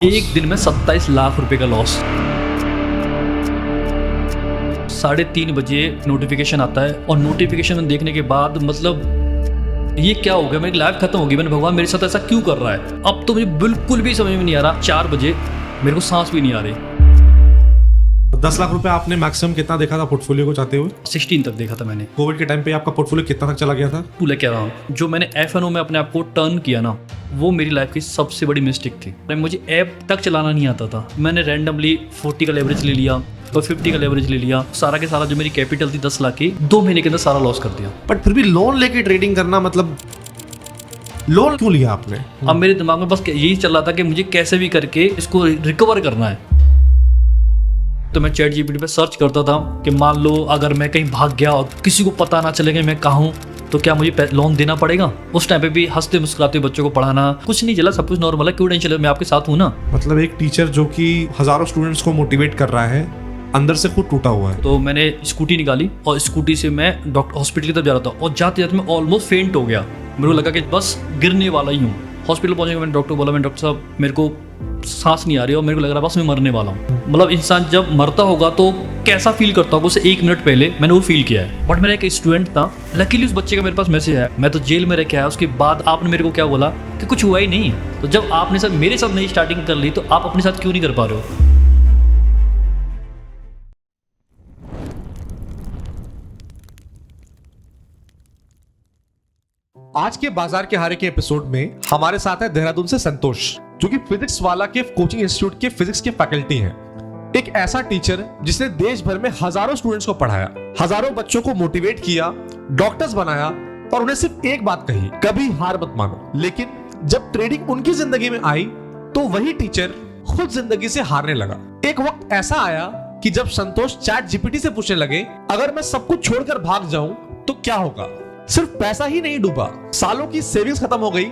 एक दिन में 27 लाख रुपए का लॉस। 3:30 बजे नोटिफिकेशन आता है और नोटिफिकेशन देखने के बाद मतलब ये क्या हो गया, मेरी लाइफ खत्म हो गई। मैंने भगवान मेरे साथ ऐसा क्यों कर रहा है। अब तो मुझे बिल्कुल भी समझ में नहीं आ रहा। 4 बजे मेरे को सांस भी नहीं आ रही। 10 लाख रुपए आपने मैक्सिमम कितना देखा था पोर्टफोलियो को चाहते हुए? 16 तक देखा था मैंने। कोविड के टाइम पे आपका पोर्टफोलियो कितना तक चला गया था? तू कह रहा हूँ जो मैंने F&O में अपने आप को टर्न किया ना, वो मेरी लाइफ की सबसे बड़ी मिस्टेक थी। मुझे ऐप तक चलाना नहीं आता था। मैंने रैंडमली 40 का लेवरेज ले लिया और 50 का लेवरेज ले लिया। सारा के सारा जो मेरी कैपिटल थी 10 लाख की, 2 महीने के अंदर सारा लॉस कर दिया। बट फिर भी लोन लेके ट्रेडिंग करना, मतलब लोन क्यों लिया आपने? अब मेरे दिमाग में बस यही चल रहा था कि मुझे कैसे भी करके इसको रिकवर करना है। तो मैं चैट जीपीटी पे सर्च करता था कि मान लो अगर मैं कहीं भाग गया और किसी को पता ना चले कि मैं कहाँ हूँ, तो क्या मुझे लोन देना पड़ेगा। उस टाइम पे भी हंसते मुस्कुराते बच्चों को पढ़ाना, कुछ नहीं चला, सब कुछ नॉर्मल है, क्यों टेंशन है, मैं आपके साथ हूँ ना। मतलब एक टीचर जो कि हजारों स्टूडेंट्स को मोटिवेट कर रहा है, अंदर से खुद टूटा हुआ है। तो मैंने स्कूटी निकाली और स्कूटी से मैं डॉक्टर हॉस्पिटल की तरफ जा रहा था और जाते जाते मैं ऑलमोस्ट फेंट हो गया। मेरे को लगा कि बस गिरने वाला ही हूँ। हॉस्पिटल पहुंचे, मैंने डॉक्टर को बोला, मैं डॉक्टर साहब मेरे को सांस नहीं आ रही और मेरे को लग रहा है बस मैं मरने वाला हूँ। मतलब इंसान जब मरता होगा तो कैसा फील करता होगा, उससे 1 मिनट पहले मैंने वो फील किया है। बट मेरा एक स्टूडेंट था, लकीली उस बच्चे का मेरे पास मैसेज आया। मैं तो जेल में रह के आया, उसके बाद आपने मेरे को क्या बोला कि कुछ हुआ ही नहीं। तो जब आपने सर मेरे साथ नहीं स्टार्टिंग कर ली, तो आप अपने साथ क्यों नहीं कर पा रहे हो। आज के बाजार के हारे के एपिसोड में हमारे साथ है देहरादून से संतोष, जो कि फिजिक्स वाला के कोचिंग इंस्टीट्यूट के फिजिक्स के फैकल्टी हैं। एक ऐसा टीचर जिसने देश भर में हजारों स्टूडेंट्स को पढ़ाया, हजारों बच्चों को मोटिवेट किया, डॉक्टर्स बनाया और उन्हें सिर्फ एक बात कही, कभी हार मत मानो। लेकिन जब ट्रेडिंग उनकी जिंदगी में आई तो वही टीचर खुद जिंदगी से हारने लगा। एक वक्त ऐसा आया कि जब संतोष चैट जीपीटी से पूछने लगे, अगर मैं सब कुछ छोड़कर भाग जाऊं तो क्या होगा। सिर्फ पैसा ही नहीं डूबा, सालों की सेविंग्स खत्म हो गई,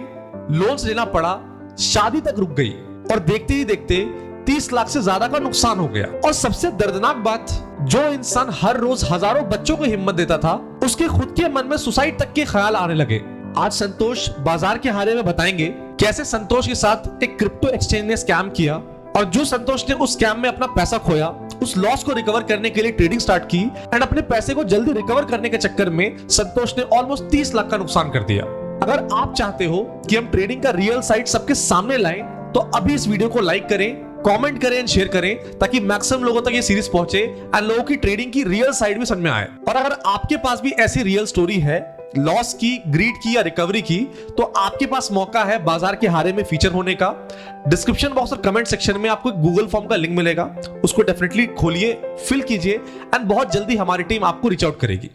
लोन्स लेना पड़ा, शादी तक रुक गई और देखते ही देखते 30 लाख से ज्यादा का नुकसान हो गया। और सबसे दर्दनाक बात, जो इंसान हर रोज हजारों बच्चों को हिम्मत देता था, उसके खुद के मन में सुसाइड तक के ख्याल आने लगे। आज संतोष बाजार के हारे में बताएंगे कैसे संतोष के साथ एक क्रिप्टो एक्सचेंज ने स्कैम किया और जो संतोष ने उस स्कैम में अपना पैसा खोया, उस लॉस को रिकवर करने के लिए ट्रेडिंग स्टार्ट की एंड अपने पैसे को जल्दी रिकवर करने के चक्कर में संतोष ने ऑलमोस्ट 30 लाख का नुकसान कर दिया। अगर आप चाहते हो कि हम ट्रेडिंग का रियल साइड सबके सामने लाएं, तो अभी इस वीडियो को लाइक करें, कमेंट करें एंड शेयर करें, ताकि मैक्सिमम लोगों तक ये सीरीज पहुंचे एंड लोगों की ट्रेडिंग की रियल साइड भी समझ में आए। और अगर आपके पास भी ऐसी रियल स्टोरी है, लॉस की, ग्रीड की या रिकवरी की, तो आपके पास मौका है बाजार के हारे में फीचर होने का। डिस्क्रिप्शन बॉक्स और कमेंट सेक्शन में आपको गूगल फॉर्म का लिंक मिलेगा, उसको डेफिनेटली खोलिए, फिल कीजिए एंड बहुत जल्दी हमारी टीम आपको रीच आउट करेगी।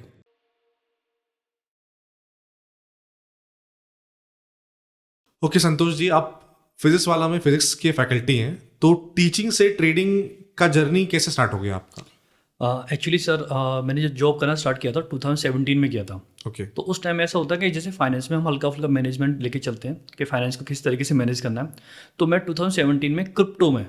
ओके संतोष जी, आप फिजिक्स वाला में फिजिक्स के फैकल्टी हैं, तो टीचिंग से ट्रेडिंग का जर्नी कैसे स्टार्ट हो गया आपका? एक्चुअली सर मैंने जो जॉब करना स्टार्ट किया था 2017 में किया था। ओके। तो उस टाइम ऐसा होता है कि जैसे फाइनेंस में हम हल्का फुल्का मैनेजमेंट लेके चलते हैं कि फाइनेंस को किस तरीके से मैनेज करना है। तो मैं 2017 में क्रिप्टो में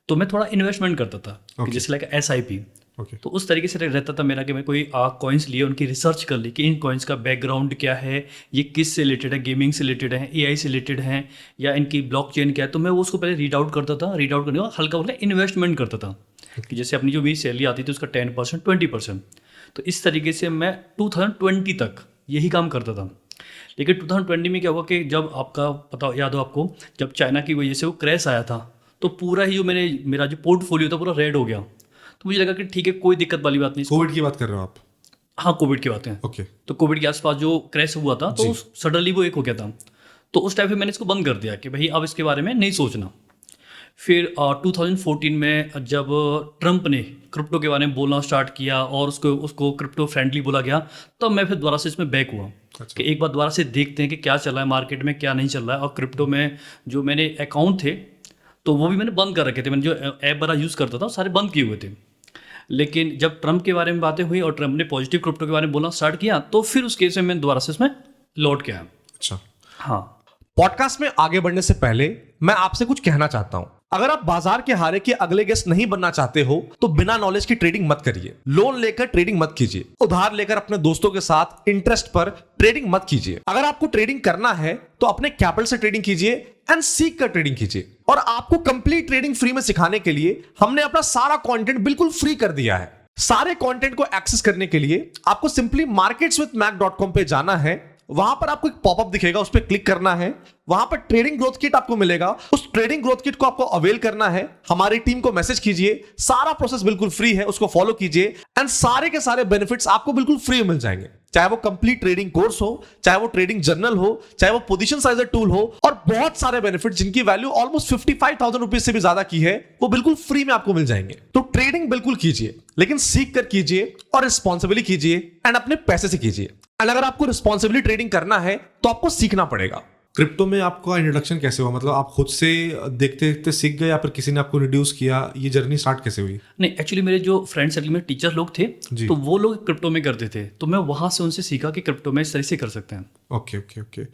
तो मैं थोड़ा इन्वेस्टमेंट करता था कि जैसे लाइक SIP। ओके। तो उस तरीके से रहता था मेरा कि मैं कोई कॉइन्स लिए, उनकी रिसर्च कर ली कि इन कॉइन्स का बैकग्राउंड क्या है, ये किस से रिलेटेड है, गेमिंग से रिलेटेड है, AI से रिलेटेड है, या इनकी ब्लॉकचेन क्या है। तो मैं वो उसको पहले रीड आउट करता था, रीड आउट करने के बाद हल्का फुल्का इन्वेस्टमेंट करता था कि जैसे अपनी जो भी सैलरी आती थी उसका 10% 20%। तो इस तरीके से मैं 2020 तक यही काम करता था। लेकिन 2020 में क्या हुआ कि जब आपका पता याद हो आपको, जब चाइना की वजह से वो क्रैश आया था, तो पूरा ही जो मेरा जो पोर्टफोलियो था पूरा रेड हो गया। तो मुझे लगा कि ठीक है, कोई दिक्कत वाली बात नहीं। कोविड की बात कर रहे हो आप? हाँ, कोविड की बात है। ओके। तो कोविड के आसपास जो क्रैश हुआ था, तो सडनली वो एक हो गया था। तो उस टाइम पे मैंने इसको बंद कर दिया कि भाई अब इसके बारे में नहीं सोचना। फिर 2014 में जब ट्रंप ने क्रिप्टो के बारे में बोलना स्टार्ट किया और उसको क्रिप्टो फ्रेंडली बोला गया, तब मैं फिर दोबारा से इसमें बैक हुआ। कि एक बार दोबारा से देखते हैं कि क्या चल रहा है मार्केट में, क्या नहीं चल रहा है। और क्रिप्टो में जो मैंने अकाउंट थे तो वो भी मैंने बंद कर रखे थे। मैंने जो ऐप वगैरह यूज़ करता था वो सारे बंद किए हुए थे। लेकिन जब ट्रंप के बारे में बातें हुई और ट्रंप ने पॉजिटिव क्रिप्टो के बारे में बोलना स्टार्ट किया, तो फिर उस केस में मैं दोबारा से इसमें लौट के आया। अच्छा। हाँ। पॉडकास्ट में आगे बढ़ने से पहले मैं आपसे कुछ कहना चाहता हूं। अगर आप बाजार के हारे के अगले गेस्ट नहीं बनना चाहते हो तो बिना नॉलेज की ट्रेडिंग मत करिए, लोन लेकर ट्रेडिंग मत कीजिए, उधार लेकर अपने दोस्तों के साथ इंटरेस्ट पर ट्रेडिंग मत कीजिए। अगर आपको ट्रेडिंग करना है तो अपने कैपिटल से ट्रेडिंग कीजिए एंड सीख कर ट्रेडिंग कीजिए। और आपको कंप्लीट ट्रेडिंग फ्री में सिखाने के लिए हमने अपना सारा कंटेंट बिल्कुल फ्री कर दिया है। सारे कंटेंट को एक्सेस करने के लिए आपको सिंपली marketswithmac.com पे जाना है। वहां पर आपको एक पॉपअप दिखेगा, उस पर क्लिक करना है। वहां पर ट्रेडिंग ग्रोथ किट आपको मिलेगा, उस ट्रेडिंग ग्रोथ किट को आपको अवेल करना है। हमारी टीम को मैसेज कीजिए, सारा प्रोसेस बिल्कुल फ्री है, उसको फॉलो कीजिए एंड सारे के सारे बेनिफिट्स आपको बिल्कुल फ्री मिल जाएंगे। चाहे वो कंप्लीट ट्रेडिंग कोर्स हो, चाहे वो ट्रेडिंग जर्नल हो, चाहे वो पोजीशन साइजर टूल हो, और बहुत सारे बेनिफिट जिनकी वैल्यू ऑलमोस्ट 55,000 रुपीज से भी ज्यादा की है, वो बिल्कुल फ्री में आपको मिल जाएंगे। तो ट्रेडिंग बिल्कुल कीजिए, लेकिन सीख कर कीजिए और रिस्पॉन्सिबली कीजिए एंड अपने पैसे से कीजिए। एंड अगर आपको रिस्पॉन्सिबली ट्रेडिंग करना है तो आपको सीखना पड़ेगा। क्रिप्टो में आपका इंट्रोडक्शन कैसे हुआ? मतलब आप खुद से देखते देखते सीख गए या फिर किसी ने आपको रिड्यूस किया? ये जर्नी स्टार्ट कैसे हुई? नहीं, एक्चुअली मेरे जो फ्रेंड सर्कल में टीचर लोग थे तो वो लोग क्रिप्टो में करते थे, तो मैं वहां से उनसे सीखा कि क्रिप्टो में इस तरह से कर सकते हैं। Okay okay okay.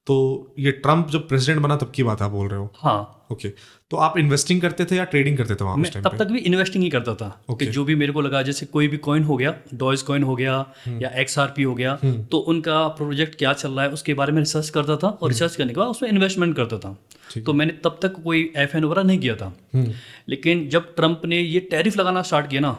तो ये ट्रम्प जब प्रेसिडेंट बना तब की बात आप बोल रहे हो? हाँ। ओके। तो आप इन्वेस्टिंग करते थे या ट्रेडिंग करते थे वहां उस टाइम तब पे? तक भी इन्वेस्टिंग ही करता था कि जो भी मेरे को लगा, जैसे कोई भी कॉइन हो गया, डॉज कॉइन हो गया या XRP हो गया, तो उनका प्रोजेक्ट क्या चल रहा है उसके बारे में रिसर्च करता था और रिसर्च करने के बाद उसमें इन्वेस्टमेंट करता था। तो मैंने तब तक कोई FN वगैरह नहीं किया था। लेकिन जब ट्रंप ने ये टैरिफ लगाना स्टार्ट किया ना,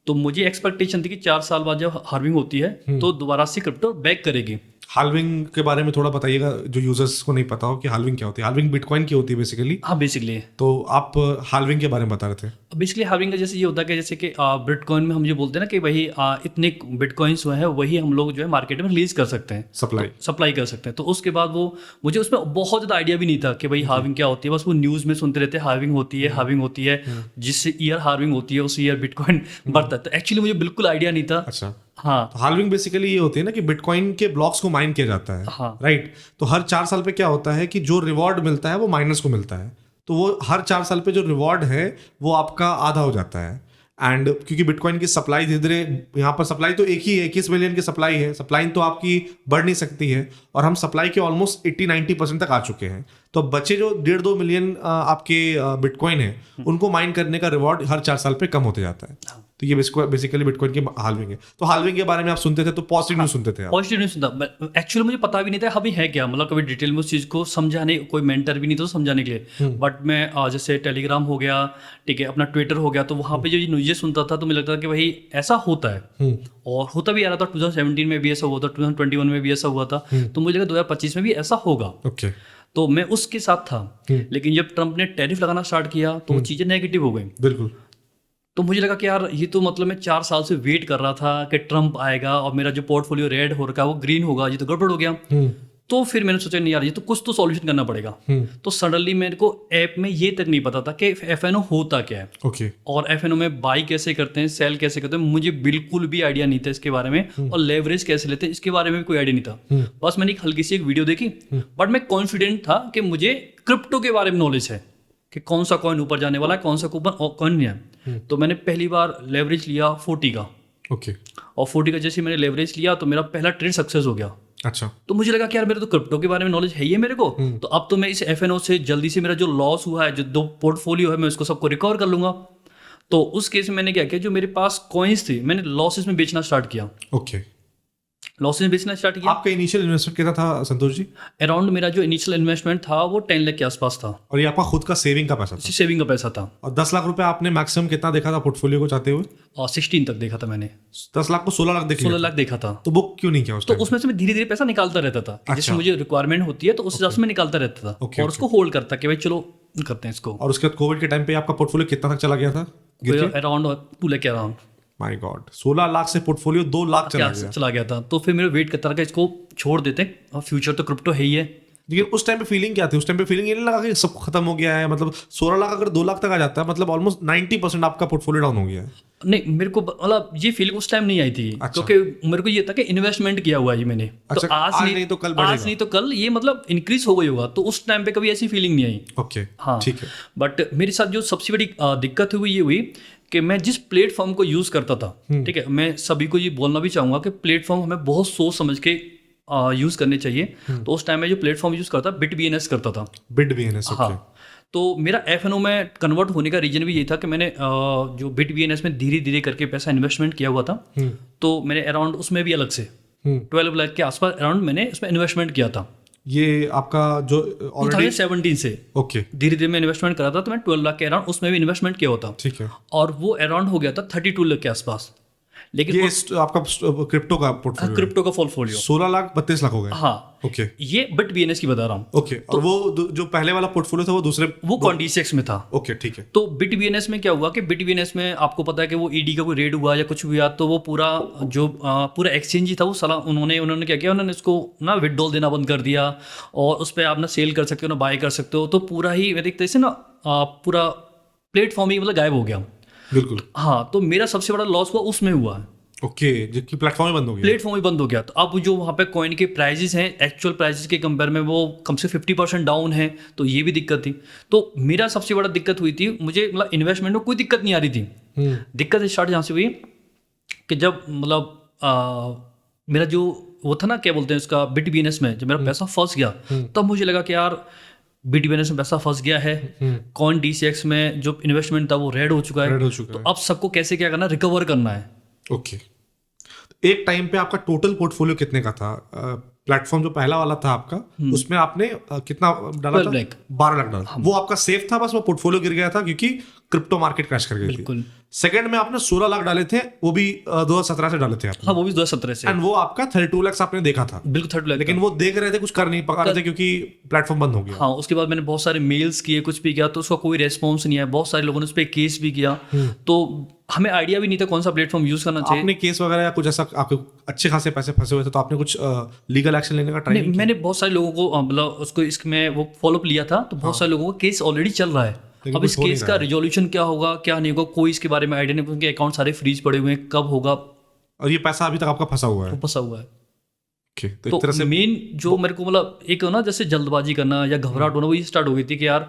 तो मुझे एक्सपेक्टेशन थी कि 4 साल बाद जब हार्विंग होती है तो दोबारा से क्रिप्टो बैक करेगी। हाल्विंग के बारे में थोड़ा बताइएगा, जो यूजर्स को नहीं पता हो कि हाल्विंग क्या होती है। हाल्विंग बिटकॉइन की होती है बेसिकली। हाँ, बेसिकली। तो आप हाल्विंग के बारे में बता रहे थे। बेसिकली हार्विंग का जैसे ये होता है कि जैसे कि बिटकॉइन में हम ये बोलते हैं ना कि भाई इतने बिटकॉइंस जो है वही हम लोग जो है मार्केट में रिलीज कर सकते हैं, सप्लाई कर सकते हैं। तो उसके बाद वो मुझे उसमें बहुत ज़्यादा आइडिया भी नहीं था कि भाई हार्विंग क्या होती है। बस वो न्यूज़ में सुनते रहते हार्विंग होती है, हार्विंग होती है, जिस ईयर हार्विंग होती है उस ईयर बिटकॉइन बढ़ता है। तो एक्चुअली मुझे बिल्कुल आइडिया नहीं था। अच्छा। हाँ। तो हाल्विंग बेसिकली ये होती है ना कि बिटकॉइन के ब्लॉक्स को माइन किया जाता है। हाँ। राइट। तो हर 4 साल पे क्या होता है कि जो रिवॉर्ड मिलता है वो माइनर्स को मिलता है। तो वो हर 4 साल पे जो रिवॉर्ड है वो आपका आधा हो जाता है। एंड क्योंकि बिटकॉइन की सप्लाई धीरे धीरे, यहाँ पर सप्लाई तो एक ही है, 21 मिलियन की सप्लाई है। सप्लाई तो आपकी बढ़ नहीं सकती है और हम सप्लाई के ऑलमोस्ट 80-90% तक आ चुके हैं। तो बचे जो 1.5-2 मिलियन आपके बिटकॉइन है, उनको माइन करने का रिवॉर्ड हर 4 साल पे कम होते जाता है। तो ये बेसिकली बिटकॉइन की हाल्विंग है। तो हाल्विंग के बारे में आप सुनते थे तो पॉजिटिव न्यूज़ सुनते थे आप? पॉजिटिव न्यूज़ सुनता। एक्चुअली मुझे पता भी नहीं था अभी है क्या, मतलब कभी डिटेल में उस चीज़ को समझाने कोई मेंटर भी नहीं था समझाने के लिए। बट मैं जैसे टेलीग्राम हो गया, ठीक है, अपना ट्विटर हो गया, तो वहाँ पे जो न्यूज़ सुनता था तो मुझे लगता था कि भाई ऐसा होता है और होता भी आ रहा था। 2017 में भी ऐसा हुआ था, 2021 में भी ऐसा हुआ था, तो मुझे लगा 2025 में भी ऐसा होगा। ओके। तो मैं उसके साथ था। लेकिन जब ट्रंप ने टैरिफ लगाना स्टार्ट किया तो वो चीज़ें नेगेटिव हो गई। बिल्कुल। तो मुझे लगा कि यार ये तो मतलब मैं 4 साल से वेट कर रहा था कि ट्रंप आएगा और मेरा जो पोर्टफोलियो रेड हो रखा है वो ग्रीन होगा, ये तो गड़बड़ हो गया। तो फिर मैंने सोचा नहीं यार, ये तो कुछ तो सॉल्यूशन करना पड़ेगा। तो सडनली मेरे को ऐप में ये तक नहीं पता था कि FNO होता क्या है। ओके। और FNO में बाई कैसे करते हैं, सेल कैसे करते हैं, मुझे बिल्कुल भी आइडिया नहीं था इसके बारे में। और लेवरेज कैसे लेते हैं इसके बारे में भी कोई आइडिया नहीं था। बस मैंने एक हल्की सी एक वीडियो देखी, बट मैं कॉन्फिडेंट था कि मुझे क्रिप्टो के बारे में नॉलेज है कि कौन सा कॉइन ऊपर जाने वाला है, कौन सा कॉइन नहीं है। तो मैंने पहली बार लेवरेज लिया 40 का। ओके। और 40 का जैसे मैंने लेवरेज लिया तो मेरा पहला ट्रेड सक्सेस हो गया। अच्छा। तो मुझे लगा कि यार मेरे तो क्रिप्टो के बारे में नॉलेज है ही है मेरे को, तो अब तो मैं इस FNO से जल्दी से मेरा जो लॉस हुआ है, जो 2 पोर्टफोलियो है, मैं उसको सबको रिकवर कर लूंगा। तो उस केस में मैंने क्या किया, जो मेरे पास कॉइन्स थे मैंने लॉसेस में बेचना स्टार्ट किया। ओके। लॉसेस में बेचना स्टार्ट किया। आपका इनिशियल इन्वेस्टमेंट कितना था संतोष जी? अराउंड मेरा जो इनिशियल इन्वेस्टमेंट था वो 10 लाख के आसपास था। और ये आपका खुद का सेविंग का पैसा था? सेविंग का पैसा था। और 10 लाख रुपए आपने मैक्सिमम कितना देखा था पोर्टफोलियो को चाहते हुए? और 16 तक देखा था मैंने। 10 लाख को 16 लाख देखा? 16 लाख देखा था। तो बुक क्यों नहीं किया उस तो टाइम? उसमें से मैं धीरे धीरे पैसा निकालता रहता था। जैसे मुझे रिक्वायरमेंट होती है तो उस हिसाब से मैं निकालता रहता था और उसको होल्ड करता कि भाई चलो करते हैं इसको। और उसके बाद कोविड के टाइम पे आपका पोर्टफोलियो कितना तक चला गया था? अराउंड 2 लाख के अराउंड। माय गॉड, 16 लाख से पोर्टफोलियो 2 लाख चला गया था। तो फिर मेरे वेट करता रहा इसको छोड़ देते, और फ्यूचर तो क्रिप्टो है ही है। लेकिन उस टाइम पे फीलिंग क्या थी? उस टाइम पे फीलिंग ये नहीं लगा कि सब खत्म हो गया है? मतलब 16 लाख अगर 2 लाख तक आ जाता है, मतलब ऑलमोस्ट 90% आपका पोर्टफोलियो डाउन हो गया है। नहीं, मेरे को मतलब ये फीलिंग उस टाइम नहीं आई थी। अच्छा। क्योंकि मेरे को ये था कि इन्वेस्टमेंट किया हुआ है मैंने। अच्छा, तो आज नहीं तो कल बढ़ेगा, आज नहीं तो कल ये मतलब इंक्रीज हो गई होगा। तो उस टाइम पे कभी ऐसी फीलिंग नहीं आई। ओके। हाँ, ठीक है। बट मेरे साथ जो सबसे बड़ी दिक्कत हुई ये हुई कि मैं जिस प्लेटफॉर्म को यूज करता था, ठीक है, मैं सभी को ये बोलना भी चाहूंगा कि प्लेटफॉर्म हमें बहुत सोच समझ के यूज करने चाहिए। तो उस टाइम में जो प्लेटफॉर्म यूज करता BitBNS करता था। BitBNS, हाँ। तो मेरा FNO में कन्वर्ट होने का रीजन भी यही था कि मैंने जो BitBNS में धीरे धीरे करके पैसा इन्वेस्टमेंट किया हुआ था, तो मैंने अराउंड उसमें भी अलग से 12 लाख के आसपास अराउंड मैंने इसमें इन्वेस्टमेंट किया था। ये आपका जो ऑलरेडी 2017 से ओके धीरे धीरे मैं इन्वेस्टमेंट करा था, तो मैं 12 लाख के अराउंड उसमें भी इन्वेस्टमेंट किया होता, ठीक है। और वो अराउंड हो गया था 32 लाख के आसपास। लेकिन ये आपका क्रिप्टो का पोर्टफोलियो क्रिप्टो का पोर्टफोलियो 16 लाख 32 लाख हो गए। हाँ, ओके ये BitBNS की बता रहा हूँ। ओके और वो जो पहले वाला पोर्टफोलियो था वो दूसरे वो CoinDCX में था। ओके ठीक है। तो BitBNS में क्या हुआ कि BitBNS में आपको पता है कि वो ED का कोई रेड हुआ या कुछ भी हुआ, तो वो पूरा जो पूरा एक्सचेंज ही था वो साला उन्होंने क्या किया, उन्होंने इसको ना विड्रॉल देना बंद कर दिया, और उस पर आप ना सेल कर सकते हो ना बाय कर सकते हो, तो पूरा ही मैं देखते ना पूरा प्लेटफॉर्म ही मतलब गायब हो गया। बिल्कुल हाँ, तो मेरा सबसे बड़ा लॉस हुआ उसमें हुआ है। ओके, जबकि प्लेटफॉर्म ही बंद हो गया। प्लेटफॉर्म ही बंद हो गया, तो अब जो वहाँ पे कॉइन के प्राइजेस हैं एक्चुअल प्राइजेस के कंपेयर में वो कम से 50% डाउन है, तो ये भी दिक्कत थी। तो मेरा सबसे बड़ा दिक्कत हुई थी, मुझे मतलब इन्वेस्टमेंट में कोई दिक्कत नहीं आ रही थी। दिक्कत स्टार्ट यहाँ से हुई कि जब मतलब मेरा जो वो था ना, क्या बोलते हैं उसका, BitBNS में जब मेरा पैसा फंस गया, तब मुझे लगा कि यार BitBNS में पैसा फंस गया है, CoinDCX में जो इन्वेस्टमेंट था वो रेड हो चुका है, तो अब सबको कैसे क्या करना, रिकवर करना है। ओके, एक टाइम पे आपका टोटल पोर्टफोलियो कितने का था? प्लेटफॉर्म जो पहला वाला था आपका, उसमें आपने कितना डाला था? 12 लाख डाला। वो आपका सेफ था, बस वो पोर्टफोलियो गिर गया था क्योंकि क्रिप्टो मार्केट क्रैश कर गई थी। सेकंड में आपने 16 लाख डाले थे, वो भी 2017 से डाले थे आपने। हाँ, वो भी 2017 से। एंड वो आपका 32 लाख आपने देखा था। बिल्कुल 32 लाख, लेकिन वो देख रहे थे, कुछ कर नहीं पा रहे थे क्योंकि प्लेटफॉर्म बंद हो गया। हाँ, उसके बाद मैंने बहुत सारे मेल्स किए, कुछ भी किया, तो उसका कोई रेस्पॉन्स नहीं आया। बहुत सारे लोगों ने उस पर केस भी किया, तो हमें आइडिया भी नहीं था कौन सा प्लेटफॉर्म यूज करना चाहिए। आपने केस वगैरह या कुछ ऐसा, आपके अच्छे खासे पैसे फंसे हुए थे, तो आपने कुछ लीगल एक्शन लेने का ट्राई नहीं? मैंने बहुत सारे लोगों को मतलब उसको इसमें वो फॉलोअप लिया था, तो बहुत सारे लोगों का केस ऑलरेडी चल रहा है। अब इस केस का रिजोल्यूशन क्या होगा क्या नहीं होगा, कोई इसके बारे में आइडिया नहीं। उनके अकाउंट सारे फ्रीज पड़े हुए हैं, कब होगा, और ये पैसा अभी तक आपका फंसा हुआ है। फंसा हुआ है। तो एक तरह से मेन जो मेरे को मतलब एक ना जैसे जल्दबाजी करना या घबराहट होना, वो ये स्टार्ट हो गई थी कि यार,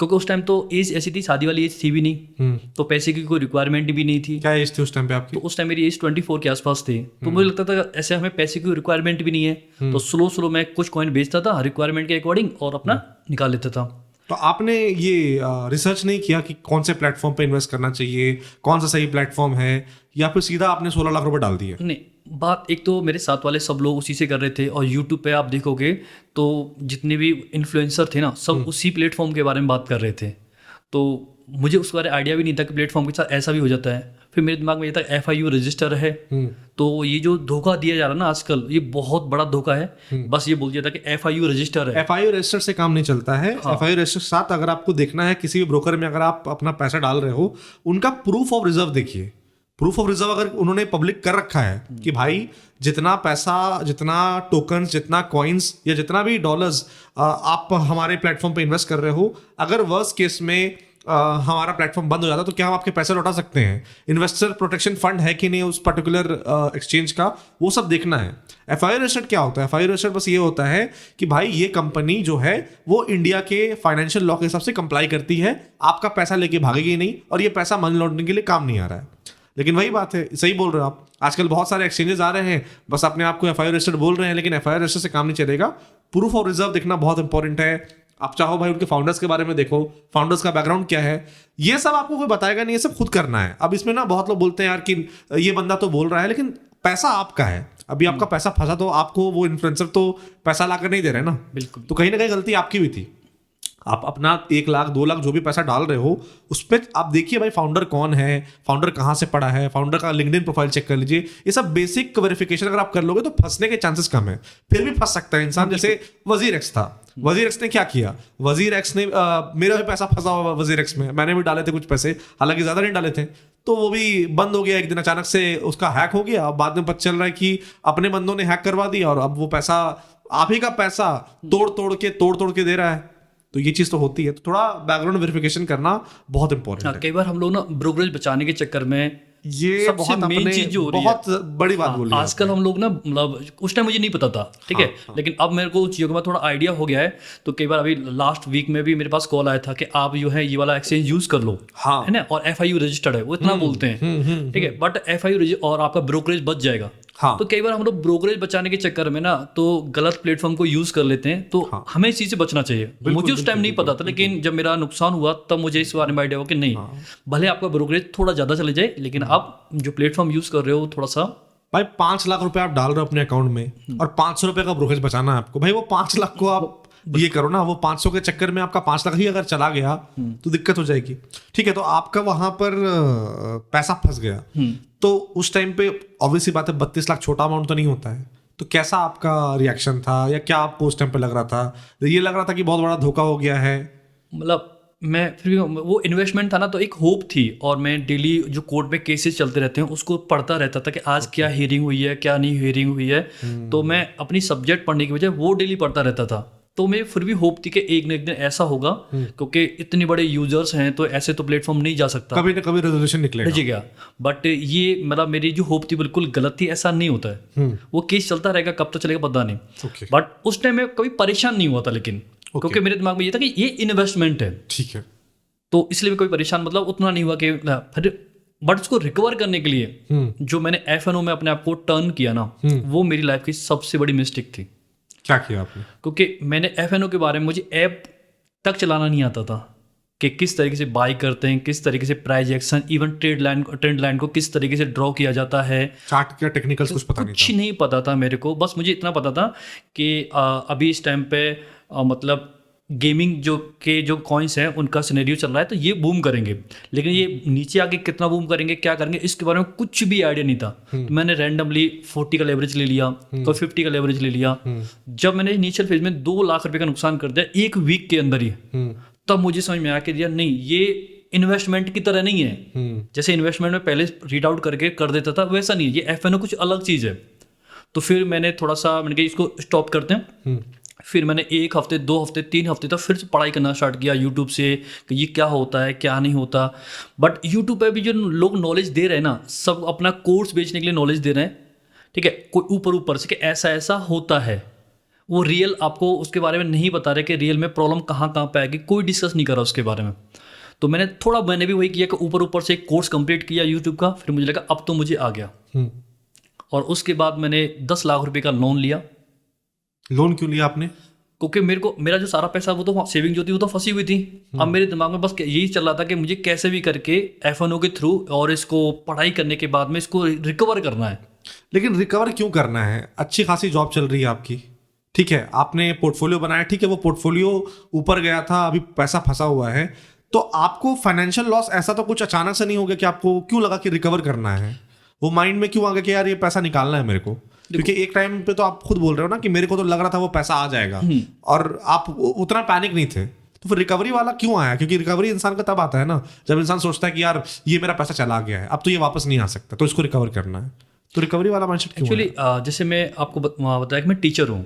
क्योंकि उस टाइम तो एज ऐसी थी, शादी वाली एज थी भी नहीं, तो पैसे की कोई रिक्वायरमेंट भी नहीं थी। क्या एज थी उस टाइम पे आपकी? तो उस टाइम मेरी एज 24 के आसपास थी, तो मुझे लगता था ऐसे हमें पैसे की रिक्वायरमेंट भी नहीं है, तो स्लो मैं कुछ कॉइन बेचता था रिक्वायरमेंट के अकॉर्डिंग और अपना निकाल लेता था। तो आपने ये रिसर्च नहीं किया कि कौन से प्लेटफॉर्म पे इन्वेस्ट करना चाहिए, कौन सा सही प्लेटफॉर्म है, या फिर सीधा आपने 16 लाख रुपए डाल दिए? नहीं, बात एक तो मेरे साथ वाले सब लोग उसी से कर रहे थे, और यूट्यूब पे आप देखोगे तो जितने भी इन्फ्लुएंसर थे ना, सब उसी प्लेटफॉर्म के बारे में बात कर रहे थे। तो मुझे उसके बारे में आइडिया भी नहीं था कि प्लेटफॉर्म के साथ ऐसा भी हो जाता है। फिर मेरे दिमाग में ये था FIU रजिस्टर है, तो ये जो धोखा दिया जा रहा है ना आजकल, ये बहुत बड़ा धोखा है। बस ये बोल दिया था कि FIU रजिस्टर है। FIU रजिस्टर से काम नहीं चलता है। FIU रजिस्टर के साथ अगर आपको देखना है किसी भी ब्रोकर में अगर आप अपना पैसा डाल रहे हो, उनका प्रूफ ऑफ रिजर्व देखिए। प्रूफ ऑफ रिजर्व अगर उन्होंने पब्लिक कर रखा है कि भाई जितना पैसा, जितना टोकन्स, जितना कॉइन्स या जितना भी डॉलर्स आप हमारे प्लेटफॉर्म पे इन्वेस्ट कर रहे हो, अगर वर्स्ट केस में हमारा प्लेटफॉर्म बंद हो जाता तो क्या हम आपके पैसे लौटा सकते हैं, इन्वेस्टर प्रोटेक्शन फंड है कि नहीं उस पर्टिकुलर एक्सचेंज का, वो सब देखना है। FIU रजिस्टर्ड क्या होता है? FIU रजिस्टर्ड बस ये होता है कि भाई ये कंपनी जो है वो इंडिया के फाइनेंशियल लॉ के हिसाब से कंप्लाई करती है, आपका पैसा लेके भागेगी नहीं, और ये पैसा मनी लॉन्ड्रिंग के लिए काम नहीं आ रहा है। लेकिन वही बात है, सही बोल रहे हो आप, आजकल बहुत सारे एक्सचेंजेस आ रहे हैं, बस अपने आप को FIU रजिस्टर्ड बोल रहे हैं, लेकिन FIU रजिस्टर से काम नहीं चलेगा। प्रूफ ऑफ रिजर्व देखना बहुत इंपॉर्टेंट है। आप चाहो भाई उनके फाउंडर्स के बारे में देखो, फाउंडर्स का बैकग्राउंड क्या है, ये सब आपको कोई बताएगा नहीं, ये सब खुद करना है। अब इसमें ना बहुत लोग बोलते हैं यार कि ये बंदा तो बोल रहा है, लेकिन पैसा आपका है। अभी आपका पैसा फंसा तो आपको वो इन्फ्लुएंसर तो पैसा लाकर नहीं दे रहे ना, बिल्कुल। तो कहीं ना कहीं गलती आपकी भी थी। आप अपना 1 लाख 2 लाख जो भी पैसा डाल रहे हो, उस पर आप देखिए भाई फाउंडर कौन है, फाउंडर कहाँ से पड़ा है, फाउंडर का लिंक्डइन प्रोफाइल चेक कर लीजिए। ये सब बेसिक वेरिफिकेशन अगर आप कर लोगे तो फंसने के चांसेस कम है। फिर भी फंस सकता है इंसान, जैसे वजीर एक्स था। वजीर एक्स ने क्या किया, वजीर एक्स ने मेरा भी पैसा फंसा हुआ वजीर एक्स में, मैंने भी डाले थे कुछ पैसे, हालांकि ज्यादा नहीं डाले थे, तो वो भी बंद हो गया एक दिन अचानक से, उसका हैक हो गया। बाद में पता चल रहा है कि अपने बंदों ने हैक करवा दिया, और अब वो पैसा, आप ही का पैसा तोड़ तोड़ के दे रहा है। तो ये चीज तो होती है, तो थोड़ा बैकग्राउंड वेरिफिकेशन करना बहुत इंपॉर्टेंट है। कई बार हम लोग ना ब्रोकरेज बचाने के चक्कर में ये बहुत मेन चीज जो हो रही है, बहुत बड़ी बात बोली है आजकल हम लोग ना, मतलब उस टाइम मुझे नहीं पता था, ठीक है, लेकिन अब मेरे को चीज़ों के बाद थोड़ा आइडिया हो गया है। तो कई बार अभी लास्ट वीक में भी मेरे पास कॉल आया था कि आप जो है ये वाला एक्सचेंज यूज कर लो, है ना, और FIU रजिस्टर्ड है, वो इतना बोलते हैं, ठीक है, बट FIU और आपका ब्रोकरेज बच जाएगा। हाँ। तो कई बार हम लोग ब्रोकरेज बचाने के चक्कर में ना तो गलत प्लेटफॉर्म को यूज कर लेते हैं, तो हमें इस चीज से बचना चाहिए। मुझे उस टाइम नहीं पता था, लेकिन जब मेरा नुकसान हुआ तब मुझे इस बारे में आइडिया हुआ कि नहीं, भले आपका ब्रोकरेज थोड़ा ज्यादा चले जाए, लेकिन आप जो प्लेटफॉर्म यूज कर रहे हो थोड़ा सा। भाई 5 लाख रुपए आप डाल रहे हो अपने अकाउंट में और 500 रुपए का ब्रोकरेज बचाना है आपको, भाई वो 5 लाख को आप ये करो ना, वो 500 के चक्कर में आपका 5 लाख ही अगर चला गया तो दिक्कत हो जाएगी। ठीक है, तो आपका वहां पर पैसा फंस गया, तो उस टाइम पे ऑब्वियसली बात है 32 लाख छोटा अमाउंट तो नहीं होता है, तो कैसा आपका रिएक्शन था, या क्या आपको उस टाइम पे लग रहा था? ये लग रहा था कि बहुत बड़ा धोखा हो गया है? मतलब मैं फिर भी वो इन्वेस्टमेंट था ना, तो एक होप थी, और मैं डेली जो कोर्ट में केसेस चलते रहते हैं उसको पढ़ता रहता था कि आज क्या हियरिंग हुई है, क्या नहीं हियरिंग हुई है। तो मैं अपनी सब्जेक्ट पढ़ने की बजाय वो डेली पढ़ता रहता था, तो मैं फिर भी होप थी कि एक न एक दिन ऐसा होगा, क्योंकि इतने बड़े यूजर्स हैं तो ऐसे तो प्लेटफॉर्म नहीं जा सकता, कभी ना कभी रेजोल्यूशन निकलेगा। बट ये मतलब मेरी जो होप थी बिल्कुल गलत थी, ऐसा नहीं होता है। वो केस चलता रहेगा, कब तक चलेगा पता नहीं। बट उस टाइम में कभी परेशान नहीं हुआ था, लेकिन क्योंकि मेरे दिमाग में ये था कि ये इन्वेस्टमेंट है, ठीक है, तो इसलिए कोई परेशान मतलब उतना नहीं हुआ कि बट उसको रिकवर करने के लिए जो मैंने F&O में अपने आप को टर्न किया ना, वो मेरी लाइफ की सबसे बड़ी मिस्टेक थी। क्या किया आपने? क्योंकि मैंने F&O के बारे में, मुझे ऐप तक चलाना नहीं आता था कि किस तरीके से बाई करते हैं, किस तरीके से price action, even trend line को किस तरीके से ड्रॉ किया जाता है, चार्ट क्या टेक्निकल्स कुछ पता नहीं था। कुछ नहीं पता था मेरे को। बस मुझे इतना पता था कि अभी इस टाइम पे मतलब गेमिंग जो कॉइन्स हैं उनका सिनेरियो चल रहा है, तो ये बूम करेंगे, लेकिन ये नीचे आके कितना बूम करेंगे, क्या करेंगे, इसके बारे में कुछ भी आइडिया नहीं था। तो मैंने रैंडमली 40 का लेवरेज ले लिया, कोई 50 का लेवरेज ले लिया। जब मैंने इनिशियल फेज में 2 लाख रुपए का नुकसान कर दिया एक वीक के अंदर ही, तब मुझे समझ में आया कि यार नहीं, ये इन्वेस्टमेंट की तरह नहीं है। जैसे इन्वेस्टमेंट में पहले रीड आउट करके कर देता था, वैसा नहीं है, ये F&O कुछ अलग चीज़ है। तो फिर मैंने थोड़ा सा मैंने कहा इसको स्टॉप करते हैं। फिर मैंने 1 हफ्ते 2 हफ्ते 3 हफ्ते तक फिर से पढ़ाई करना स्टार्ट किया यूट्यूब से कि ये क्या होता है क्या नहीं होता। बट यूट्यूब पे भी जो लोग नॉलेज दे रहे हैं ना, सब अपना कोर्स बेचने के लिए नॉलेज दे रहे हैं, ठीक है, कोई ऊपर से कि ऐसा ऐसा होता है, वो रियल आपको उसके बारे में नहीं बता रहे कि रियल में प्रॉब्लम कहाँ पे आएगी, कोई डिस्कस नहीं करा उसके बारे में। तो मैंने भी वही किया कि ऊपर से एक कोर्स कंप्लीट किया यूट्यूब का। फिर मुझे लगा अब तो मुझे आ गया, और उसके बाद मैंने 10 लाख रुपए का लोन लिया। लोन क्यों लिया आपने? क्योंकि मेरा जो सारा पैसा वो तो सेविंग जो थी वो तो फंसी हुई थी। अब मेरे दिमाग में बस यही चल रहा था कि मुझे कैसे भी करके F&O के थ्रू और इसको पढ़ाई करने के बाद में इसको रिकवर करना है। लेकिन रिकवर क्यों करना है? अच्छी खासी जॉब चल रही है आपकी, ठीक है, आपने पोर्टफोलियो बनाया, ठीक है, वो पोर्टफोलियो ऊपर गया था, अभी पैसा फंसा हुआ है, तो आपको फाइनेंशियल लॉस ऐसा तो कुछ अचानक से नहीं हो गया कि आपको क्यों लगा कि रिकवर करना है? वो माइंड में क्यों आ गया कि यार ये पैसा निकालना है मेरे को? क्योंकि एक टाइम पे तो आप खुद बोल रहे हो ना कि मेरे को तो लग रहा था वो पैसा आ जाएगा, और आप उतना पैनिक नहीं थे, तो फिर रिकवरी वाला क्यों आया? क्योंकि रिकवरी इंसान का तब आता है ना जब इंसान सोचता है कि यार ये मेरा पैसा चला गया है, अब तो ये वापस नहीं आ सकता, तो इसको रिकवर करना है। तो रिकवरी वाला माइंडसेट क्यों? एक्चुअली जैसे मैं आपको बताया कि मैं टीचर हूँ,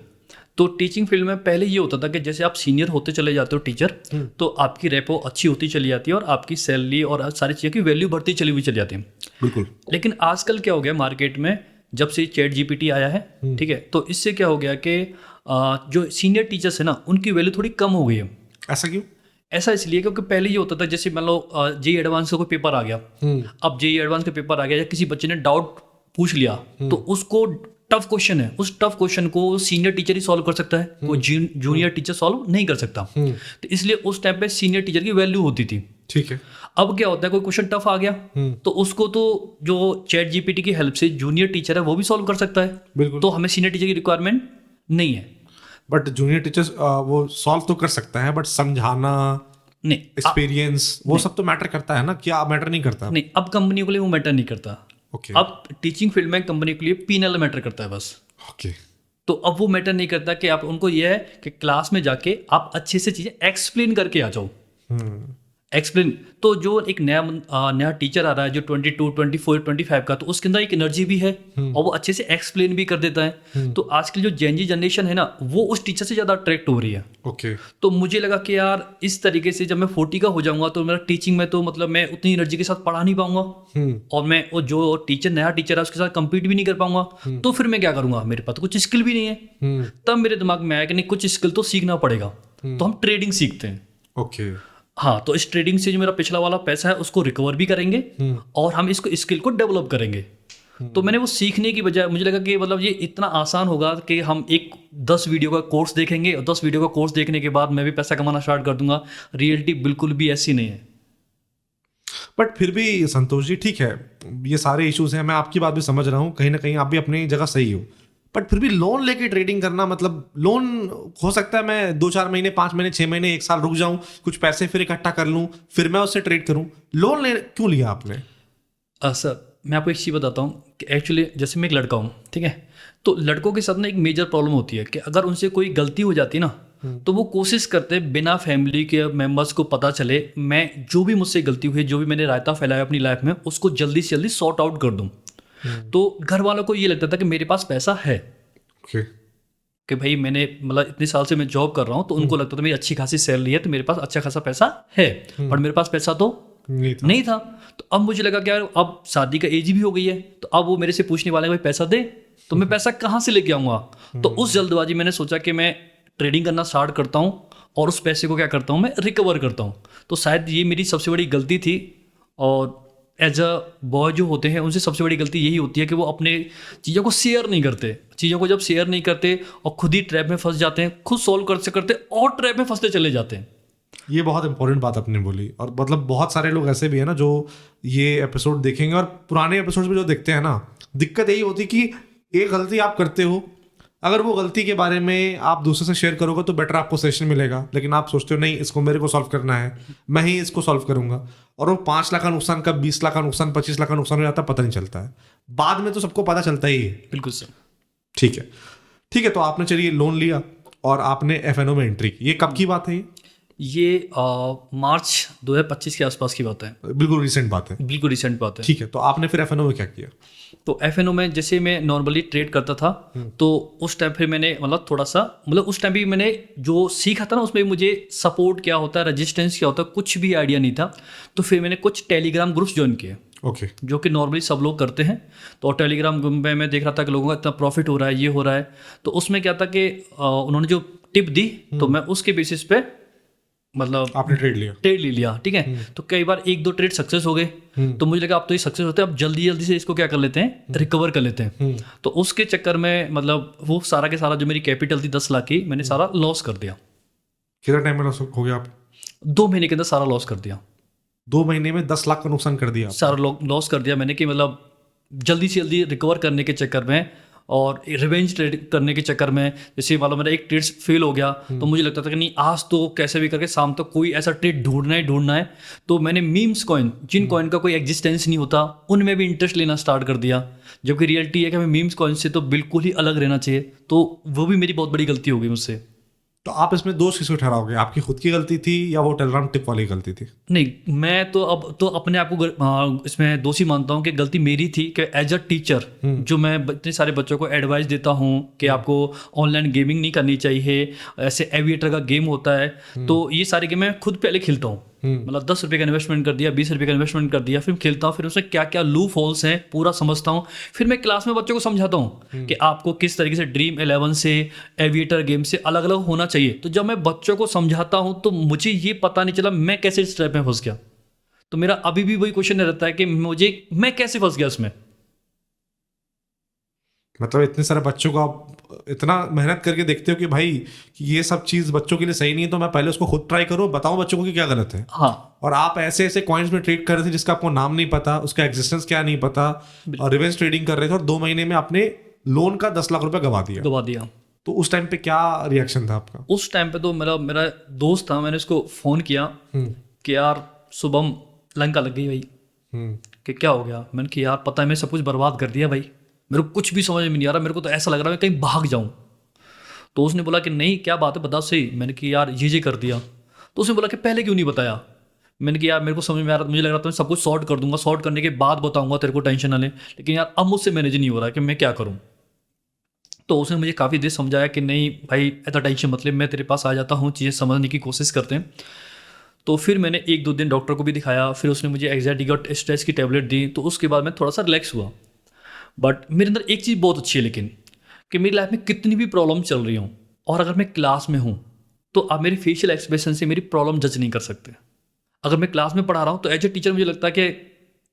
तो टीचिंग फील्ड में पहले ये होता था कि जैसे आप सीनियर होते चले जाते हो टीचर, तो आपकी रेपो अच्छी होती चली जाती है और आपकी सैलरी और सारी चीज़ों की वैल्यू बढ़ती चली हुई चली जाती है। बिल्कुल। लेकिन आजकल क्या हो गया मार्केट में, जब से ChatGPT आया है, ठीक है, तो इससे क्या हो गया कि जो सीनियर टीचर्स है ना उनकी वैल्यू थोड़ी कम हो गई है। ऐसा क्यों? ऐसा इसलिए क्योंकि पहले ये होता था, जैसे मान लो JEE एडवांस का कोई पेपर आ गया, अब JEE एडवांस का पेपर आ गया या किसी बच्चे ने डाउट पूछ लिया, तो उसको टफ क्वेश्चन है, उस टफ क्वेश्चन को सीनियर टीचर ही सॉल्व कर सकता है, कोई जूनियर टीचर सॉल्व नहीं कर सकता। तो इसलिए उस टाइम पे सीनियर टीचर की वैल्यू होती थी, ठीक है। अब क्या होता है, कोई क्वेश्चन टफ आ गया तो उसको तो जो ChatGPT की हेल्प से जूनियर टीचर है वो भी सॉल्व कर सकता है। बिल्कुल। तो हमें सीनियर टीचर की रिक्वायरमेंट नहीं है। बट जूनियर टीचर्स वो सॉल्व तो कर सकता है, बट समझाना, नहीं, एक्सपीरियंस, वो सब तो मैटर करता है ना? क्या मैटर नहीं करता? नहीं, अब कंपनी के लिए वो मैटर नहीं करता। ओके। अब टीचिंग फील्ड में कंपनी के लिए P&L मैटर करता है बस। ओके। तो अब वो मैटर नहीं करता कि आप उनको ये है कि क्लास में जाके आप अच्छे से चीजें एक्सप्लेन करके आ जाओ। एक्सप्लेन, तो जो एक नया टीचर आ रहा है जो 22, 24, 25 का, तो उसके अंदर एक एनर्जी भी है और वो अच्छे से एक्सप्लेन भी कर देता है। तो आजकल जो जेनजी जनरेशन है ना, वो उस टीचर से ज़्यादा अट्रैक्ट हो रही है। ओके। तो मुझे लगा कि यार इस तरीके से जब मैं 40 का हो जाऊंगा तो मेरा टीचिंग में तो मतलब मैं उतनी एनर्जी के साथ पढ़ा नहीं पाऊंगा, और मैं वो जो टीचर नया टीचर है उसके साथ कम्पीट भी नहीं कर पाऊंगा। तो फिर मैं क्या करूंगा, मेरे पास तो कुछ स्किल भी नहीं है। तब मेरे दिमाग में आया कि नहीं, कुछ स्किल तो सीखना पड़ेगा। तो हम ट्रेडिंग सीखते हैं। ओके। हाँ, तो इस ट्रेडिंग से जो मेरा पिछला वाला पैसा है उसको रिकवर भी करेंगे और हम इसको स्किल को डेवलप करेंगे। तो मैंने वो सीखने की बजाय मुझे लगा कि मतलब ये इतना आसान होगा कि हम एक 10 वीडियो का कोर्स देखेंगे और 10 वीडियो का कोर्स देखने के बाद मैं भी पैसा कमाना स्टार्ट कर दूंगा। रियलिटी बिल्कुल भी ऐसी नहीं है। बट फिर भी संतोष जी, ठीक है, ये सारे इश्यूज हैं, मैं आपकी बात भी समझ रहा हूँ, कहीं ना कहीं आप भी अपनी जगह सही हो। बट फिर भी लोन लेके ट्रेडिंग करना, मतलब लोन हो सकता है मैं 2-4 महीने, 5 महीने, 6 महीने, 1 साल रुक जाऊं, कुछ पैसे फिर इकट्ठा कर लूं, फिर मैं उससे ट्रेड करूं। लोन ले क्यों लिया आपने? सर मैं आपको एक चीज़ बताता हूँ कि एक्चुअली जैसे मैं एक लड़का हूँ, ठीक है, तो लड़कों के साथ ना एक मेजर प्रॉब्लम होती है कि अगर उनसे कोई गलती हो जाती है ना, तो वो कोशिश करते हैं बिना फैमिली के मेंबर्स को पता चले, मैं जो भी मुझसे गलती हुई है, जो भी मैंने रायता फैलाया अपनी लाइफ में, उसको जल्दी से जल्दी सॉर्ट आउट कर दूँ। तो घर वालों को ये लगता था कि मेरे पास पैसा है, okay. कि भाई मैंने मतलब इतने साल से मैं जॉब कर रहा हूँ, तो उनको लगता था मेरी अच्छी खासी सैलरी है, तो मेरे पास अच्छा खासा पैसा है। और मेरे पास पैसा तो नहीं था। तो अब मुझे लगा कि यार अब शादी का एज भी हो गई है, तो अब वो मेरे से पूछने वाले हैं भाई पैसा दे, तो मैं पैसा कहाँ से लेके आऊँगा। तो उस जल्दबाजी मैंने सोचा कि मैं ट्रेडिंग करना स्टार्ट करता हूँ और उस पैसे को क्या करता हूँ, मैं रिकवर करता हूँ। तो शायद ये मेरी सबसे बड़ी गलती थी। और एज अ बॉय जो होते हैं उनसे सबसे बड़ी गलती यही होती है कि वो अपने चीज़ों को शेयर नहीं करते। चीज़ों को जब शेयर नहीं करते और खुद ही ट्रैप में फंस जाते हैं, खुद सॉल्व करते करते और ट्रैप में फंसते चले जाते हैं। ये बहुत इंपॉर्टेंट बात आपने बोली। और मतलब बहुत सारे लोग ऐसे भी है ना जो ये एपिसोड देखेंगे और पुराने एपिसोड में जो देखते हैं ना, दिक्कत यही होती कि एक गलती आप करते हो, अगर वो गलती के बारे में आप दूसरे से शेयर करोगे तो बेटर आपको सेशन मिलेगा, लेकिन आप सोचते हो नहीं इसको मेरे को सॉल्व करना है, मैं ही इसको सॉल्व करूंगा, और वो 5 लाख का नुकसान, कब 20 लाख का नुकसान, 25 लाख का नुकसान हो जाता है, पता नहीं चलता है। बाद में तो सबको पता चलता ही है। बिल्कुल सर। ठीक है, ठीक है। तो आपने चलिए लोन लिया और आपने एफएनओ में एंट्री की। ये कब की बात है? ये मार्च 2025 के आसपास की बात है। बिल्कुल रिसेंट बात है। बिल्कुल रिसेंट बात है। ठीक है, तो आपने फिर एफएनओ में क्या किया? तो एफएनओ में जैसे मैं नॉर्मली ट्रेड करता था, तो उस टाइम फिर मैंने मतलब थोड़ा सा मतलब उस टाइम भी मैंने जो सीखा था ना, उसमें मुझे सपोर्ट क्या होता है, रेजिस्टेंस क्या होता है, कुछ भी आइडिया नहीं था। तो फिर मैंने कुछ टेलीग्राम ग्रुप्स ज्वाइन किए, ओके, जो कि नॉर्मली सब लोग करते हैं। तो टेलीग्राम ग्रुप में मैं देख रहा था कि लोगों का इतना प्रॉफिट हो रहा है, ये हो रहा है। तो उसमें क्या था कि उन्होंने जो टिप दी, तो मैं उसके बेसिस पे मतलब आपने ट्रेड ले लिया। ठीक है, तो कई बार 1-2 ट्रेड सक्सेस हो गए, तो मुझे लगा अब तो ये सक्सेस होते हैं, अब जल्दी जल्दी से इसको क्या कर लेते हैं, रिकवर कर लेते हैं। तो उसके चक्कर में मतलब वो सारा के सारा जो मेरी कैपिटल थी 10 लाख की, मैंने सारा लॉस कर दिया। कितना टाइम में लॉस हो गया आप? 2 महीने के अंदर सारा लॉस कर दिया। 2 महीने में 10 लाख का नुकसान कर दिया? सारा लॉस कर दिया मैंने, कि मतलब जल्दी से जल्दी रिकवर करने के चक्कर में और रिवेंज ट्रेड करने के चक्कर में। जैसे मान लो मेरा एक ट्रेड फेल हो गया, तो मुझे लगता था कि नहीं आज तो कैसे भी करके शाम तक कोई ऐसा ट्रेड ढूंढना है। तो मैंने मीम्स कॉइन, जिन कॉइन का कोई एग्जिस्टेंस नहीं होता, उनमें भी इंटरेस्ट लेना स्टार्ट कर दिया। जबकि रियलिटी है कि हमें मीम्स कॉइन से तो बिल्कुल ही अलग रहना चाहिए। तो वो भी मेरी बहुत बड़ी गलती हो गई मुझसे। तो आप इसमें दोष किसको ठहराओगे? आपकी खुद की गलती थी या वो टेलीग्राम टिप वाली गलती थी? नहीं, मैं तो अब तो अपने आप को इसमें दोषी मानता हूँ कि गलती मेरी थी कि एज अ टीचर जो मैं इतने सारे बच्चों को एडवाइस देता हूँ कि आपको ऑनलाइन गेमिंग नहीं करनी चाहिए, ऐसे एविएटर का गेम होता है, तो ये सारे गेम मैं खुद पहले खेलता हूँ। मतलब 10 रुपये का इन्वेस्टमेंट कर दिया, 20 रुपये का इन्वेस्टमेंट कर दिया, फिर खेलता हूँ, फिर उसमें क्या क्या लूप होल्स हैं पूरा समझता हूँ। फिर मैं क्लास में बच्चों को समझाता हूँ कि आपको किस तरीके से ड्रीम 11 से एविएटर गेम से अलग अलग होना चाहिए। तो जब मैं बच्चों को समझाता हूँ तो मुझे ये पता नहीं चला मैं कैसे इस ट्रैप में फंस गया। तो मेरा अभी भी वही क्वेश्चन रहता है कि मैं कैसे फंस गया उसमें। मतलब इतने सारे बच्चों को आप इतना मेहनत करके देखते हो कि भाई कि ये सब चीज बच्चों के लिए सही नहीं है, तो मैं पहले उसको खुद ट्राई करूँ, बताऊं बच्चों को कि क्या गलत है। हाँ, और आप ऐसे ऐसे कॉइन्स में ट्रेड कर रहे थे जिसका आपको नाम नहीं पता, उसका एग्जिस्टेंस क्या नहीं पता, और रिवेंज ट्रेडिंग कर रहे थे, और 2 महीने में आपने लोन का 10 लाख रुपए गवा दिया। तो उस टाइम पे क्या रिएक्शन था आपका? उस टाइम पे तो मेरा दोस्त था, मैंने उसको फोन किया कि यार शुभम लंका लग गई भाई, कि क्या हो गया। मैंने कि यार पता है मैं सब कुछ बर्बाद कर दिया भाई, मेरे को कुछ भी समझ में नहीं आ रहा, मेरे को तो ऐसा लग रहा है मैं कहीं भाग जाऊं। तो उसने बोला कि नहीं क्या बात है बता सही। मैंने कि यार ये कर दिया। तो उसने बोला कि पहले क्यों नहीं बताया। मैंने कि यार मेरे को समझ में आ रहा, मुझे लग रहा था मैं सब कुछ सॉर्ट कर दूंगा, सॉर्ट करने के बाद बताऊंगा तेरे को, टेंशन ना ले, लेकिन यार अब मुझसे मैनेज नहीं हो रहा है कि मैं क्या करूँ। तो उसने मुझे काफ़ी देर समझाया कि नहीं भाई ऐसा टेंशन मतलब, मैं तेरे पास आ जाता हूँ, चीज़ें समझने की कोशिश करते हैं। तो फिर मैंने 1-2 दिन डॉक्टर को भी दिखाया, फिर उसने मुझे एंग्जाइटी का स्ट्रेस की टैबलेट दी। तो उसके बाद मैं थोड़ा सा रिलैक्स हुआ। बट मेरे अंदर एक चीज़ बहुत अच्छी है, लेकिन कि मेरी लाइफ में कितनी भी प्रॉब्लम चल रही हूँ और अगर मैं क्लास में हूँ तो आप मेरी फेशियल एक्सप्रेशन से मेरी प्रॉब्लम जज नहीं कर सकते। अगर मैं क्लास में पढ़ा रहा हूँ तो एज ए टीचर मुझे लगता है कि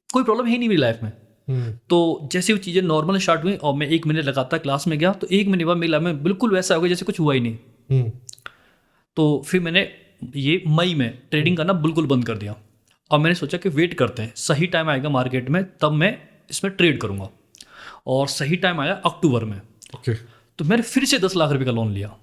कोई प्रॉब्लम है नहीं मेरी लाइफ में, तो जैसे वो चीज़ें नॉर्मल स्टार्ट हुई और मैं 1 महीने लगातार क्लास में गया, तो 1 महीने बाद मेरी लाइफ में बिल्कुल वैसा हो गया जैसे कुछ हुआ ही नहीं। तो फिर मैंने ये मई में ट्रेडिंग करना बिल्कुल बंद कर दिया और मैंने सोचा कि वेट करते हैं, सही टाइम आएगा मार्केट में तब मैं इसमें ट्रेड करूँगा। और सही टाइम आया अक्टूबर में। ओके। तो मैंने फिर से 10 लाख रुपए का लोन लिया।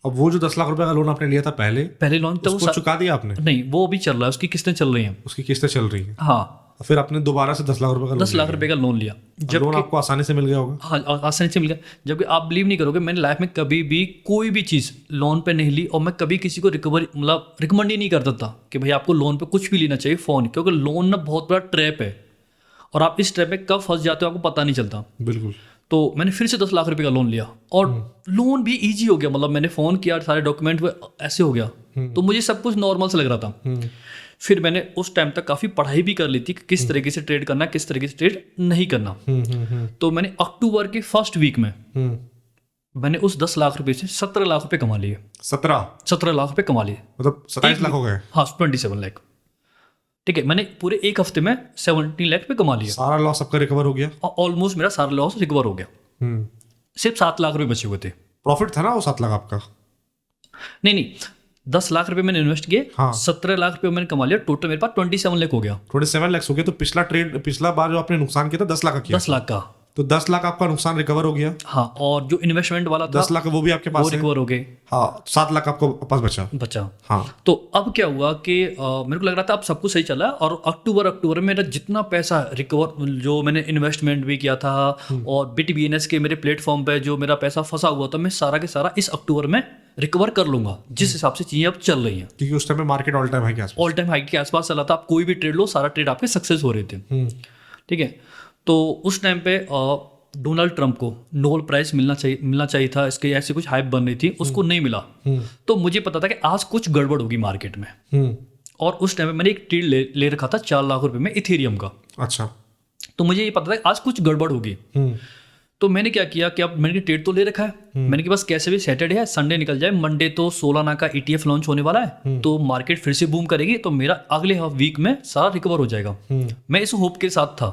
अब वो जो 10 लाख रुपए का लोन आपने लिया था पहले लोन तो उसको चुका दिया आपने? नहीं, वो अभी चल रहा है, उसकी किस्तें चल रही हैं। उसकी किस्तें चल रही हैं। हाँ। फिर आपने दोबारा से 10 लाख रुपए का 10 लाख रुपए का लोन लिया। जब लोन आपको आसानी से मिल गया होगा? हाँ, आसानी से मिल गया। जबकि आप बिलीव नहीं करोगे, मैंने लाइफ में कभी भी कोई भी चीज़ लोन पे नहीं ली और मैं कभी किसी को रिकमेंड ही नहीं करता था कि भाई आपको लोन पे कुछ भी लेना चाहिए फ़ोन, क्योंकि लोन ना बहुत बड़ा ट्रैप है और आप इस ट्रैप में कब फंस जाते हो आपको पता नहीं चलता। बिल्कुल। तो मैंने फिर से 10 लाख रुपए का लोन लिया और लोन भी इजी हो गया। मतलब मैंने फ़ोन किया, सारे डॉक्यूमेंट ऐसे हो गया, तो मुझे सब कुछ नॉर्मल से लग रहा था। फिर मैंने उस टाइम तक काफ़ी पढ़ाई भी कर ली थी कि किस तरीके से ट्रेड करना, किस तरीके से ट्रेड नहीं करना। तो मैंने अक्टूबर के फर्स्ट वीक में मैंने उस 10 लाख रुपए से 17 लाख रुपए कमा लिए। 17 लाख रुपए कमा लिए, मतलब 27 लाख हो गए। हाँ, 27 लाख। ठीक है, मैंने पूरे एक हफ्ते में 17 लाख पे कमा लिया। सारा लॉस आपका रिकवर हो गया? ऑलमोस्ट मेरा सारा लॉस रिकवर हो गया। सिर्फ 7 लाख रुपए बचे हुए थे। प्रॉफिट था ना वो 7 लाख आपका? नहीं, 10 लाख रुपए मैंने इन्वेस्ट किए। हाँ। 17 लाख रुपए मैंने कमा लिया। टोटल मेरे पास 27 लाख हो गया। 27 लाख हो गया। तो पिछला बार जो आपने नुकसान किया था 10 लाख का किया? 10 लाख का। तो 10 लाख आपका नुकसान रिकवर हो गया। हाँ, और जो इन्वेस्टमेंट वाला था 10 लाख वो भी आपके पास वो रिकवर हो गए। हाँ, 7 लाख आपको पास बचा। हाँ। तो अब क्या हुआ कि मेरे को लग रहा था अब सब कुछ सही चला और अक्टूबर में मेरा जितना पैसा रिकवर, जो मैंने इन्वेस्टमेंट भी किया था और BitBNS के मेरे प्लेटफॉर्म पे जो मेरा पैसा फंसा हुआ था, मैं सारा के सारा इस अक्टूबर में रिकवर कर लूंगा, जिस हिसाब से चीजें अब चल रही हैं। क्योंकि उस टाइम में मार्केट ऑल टाइम हाई के आसपास चला था। आप कोई भी ट्रेड लो, सारा ट्रेड आपके सक्सेस हो रहे थे। ठीक है, तो उस टाइम पे डोनाल्ड ट्रंप को नोबेल प्राइज मिलना चाहिए था, इसके ऐसे कुछ हाइप बन रही थी, उसको नहीं मिला। तो मुझे पता था कि आज कुछ गड़बड़ होगी मार्केट में। और उस टाइम पे मैंने एक ट्रेड ले रखा था 4 लाख रुपए में इथेरियम का। अच्छा। तो मुझे ये पता था कि आज कुछ गड़बड़ होगी। तो मैंने क्या किया कि अब मैंने ट्रेड तो ले रखा है, मैंने कि बस कैसे भी सैटरडे है, संडे निकल जाए, मंडे तो सोलाना का ETF लॉन्च होने वाला है, तो मार्केट फिर से बूम करेगी, तो मेरा अगले वीक में सारा रिकवर हो जाएगा। मैं इस होप के साथ था।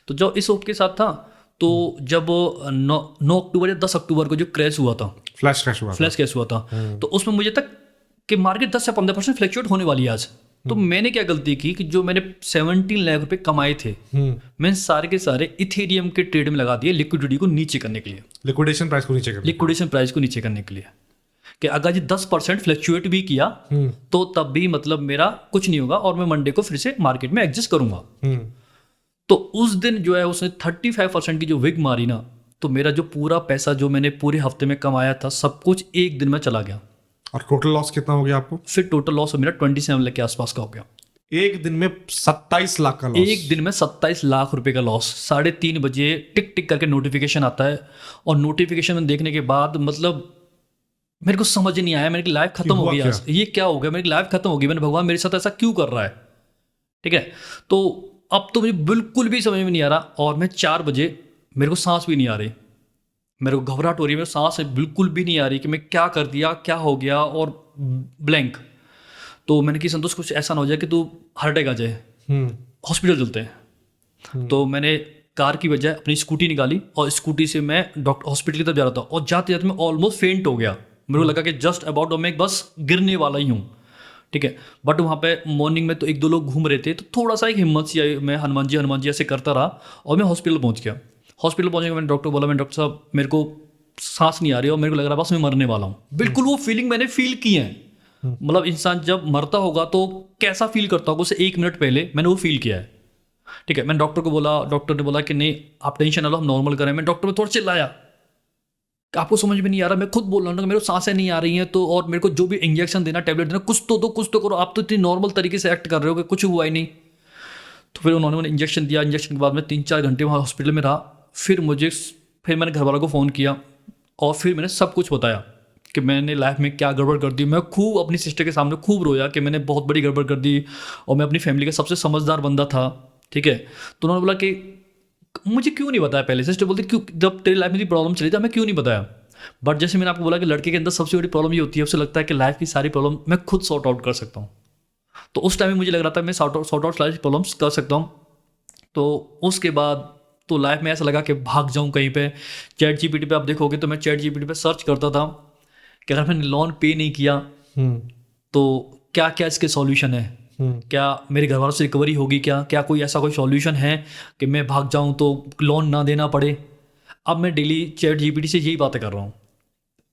तो जब इस होप के साथ था, तो जब 9 अक्टूबर या 10 अक्टूबर को जो क्रैश हुआ था, फ्लैश क्रैश हुआ था, तो उसमें मुझे तक कि मार्केट 10 से 15% फ्लक्चुएट होने वाली है आज। तो मैंने क्या गलती की कि जो मैंने 17 लाख रुपए कमाए थे, मैंने सारे के सारे इथेरियम के ट्रेड में लगा दिए लिक्विडिटी को नीचे करने के लिए, लिक्विडेशन प्राइस को नीचे करने के लिए कि अगर ये 10% फ्लक्चुएट भी किया तो तब भी मतलब मेरा कुछ नहीं होगा और मैं मंडे को फिर से मार्केट में एडजस्ट करूंगा। तो उस दिन जो है उसने 35% की जो विग मारी ना, तो मेरा जो पूरा पैसा जो मैंने पूरे हफ्ते में कमाया था सब कुछ एक दिन में चला गया। और टोटल लॉस कितना हो गया आपको? फिर टोटल लॉस मेरा 27 लाख के आसपास का हो गया। एक दिन में 27 लाख का लॉस? एक दिन में 27 लाख रुपए का लॉस। 3:30 बजे टिक टिक करके नोटिफिकेशन आता है और नोटिफिकेशन में देखने के बाद मतलब मेरे को समझ नहीं आया, मेरी लाइफ खत्म हो गई। ये क्या हो गया, मेरी लाइफ खत्म हो गई। मैंने भगवान मेरे साथ ऐसा क्यों कर रहा है? ठीक है, तो अब तो मुझे बिल्कुल भी समझ में नहीं आ रहा और मैं 4 बजे मेरे को सांस भी नहीं आ रही, मेरे को घबराहट हो रही है, मेरे सांस बिल्कुल भी नहीं आ रही कि मैं क्या कर दिया, क्या हो गया, और ब्लैंक। तो मैंने कि संतोष कुछ ऐसा ना हो जाए कि तू हार्ट अटैक आ जाए, हॉस्पिटल चलते हैं। तो मैंने कार की बजाय अपनी स्कूटी निकाली और स्कूटी से मैं हॉस्पिटल की तरफ जा रहा था और जाते जाते मैं ऑलमोस्ट फेंट हो गया। मेरे को लगा कि जस्ट अबाउट मैं बस गिरने वाला ही हूँ। ठीक है, बट वहाँ पे मॉर्निंग में तो 1-2 लोग घूम रहे थे, तो थोड़ा सा एक हिम्मत सी आई, मैं हनुमान जी ऐसे करता रहा और मैं हॉस्पिटल पहुँच गया। हॉस्पिटल पहुँचने के मैंने डॉक्टर बोला, मैं डॉक्टर साहब मेरे को सांस नहीं आ रही और मेरे को लग रहा है बस मैं मरने वाला हूँ। बिल्कुल वो फीलिंग मैंने फील की है। मतलब इंसान जब मरता होगा तो कैसा फील करता होगा, उससे 1 मिनट पहले मैंने वो फील किया है। ठीक है, मैंने डॉक्टर को बोला, डॉक्टर ने बोला कि नहीं आप टेंशन ना लो, हम नॉर्मल करें। मैं डॉक्टर में थोड़ा चिल्लाया, आपको समझ में नहीं आ रहा, मैं खुद बोल रहा हूँ मेरे को सांसें नहीं आ रही हैं, तो और मेरे को जो भी इंजेक्शन देना, टैबलेट देना, कुछ तो दो, कुछ तो करो, आप तो इतनी नॉर्मल तरीके से एक्ट कर रहे हो कि कुछ हुआ ही नहीं। तो फिर उन्होंने इंजेक्शन दिया। इंजेक्शन के बाद मैं 3-4 घंटे वहाँ हॉस्पिटल में रहा। फिर मैंने घर वालों को फ़ोन किया और फिर मैंने सब कुछ बताया कि मैंने लाइफ में क्या गड़बड़ कर दी। मैं खूब अपनी सिस्टर के सामने खूब रोया कि मैंने बहुत बड़ी गड़बड़ कर दी और मैं अपनी फैमिली का सबसे समझदार बंदा था। ठीक है, तो उन्होंने बोला कि मुझे क्यों नहीं बताया पहले। सिस्टर बोलती क्यों, जब तेरी लाइफ में प्रॉब्लम चली था मैं क्यों नहीं बताया। बट जैसे मैंने आपको बोला कि लड़के के अंदर सबसे बड़ी प्रॉब्लम ये होती है, उसे लगता है कि लाइफ की सारी प्रॉब्लम मैं खुद सॉर्ट आउट कर सकता हूँ। तो उस टाइम में मुझे लग रहा था मैं सॉर्ट आउट सारी प्रॉब्लम्स कर सकता हूँ। तो उसके बाद तो लाइफ में ऐसा लगा कि भाग जाऊं कहीं पे। चैट जीपीटी पे आप देखोगे तो मैं चैट जीपीटी पे सर्च करता था कि अगर मैंने लोन पे नहीं किया तो क्या क्या इसके सॉल्यूशन है, क्या मेरे घर वालों से रिकवरी होगी, क्या कोई ऐसा कोई सॉल्यूशन है कि मैं भाग जाऊं तो लोन ना देना पड़े। अब मैं डेली चैट जीपीटी से यही बातें कर रहा हूँ।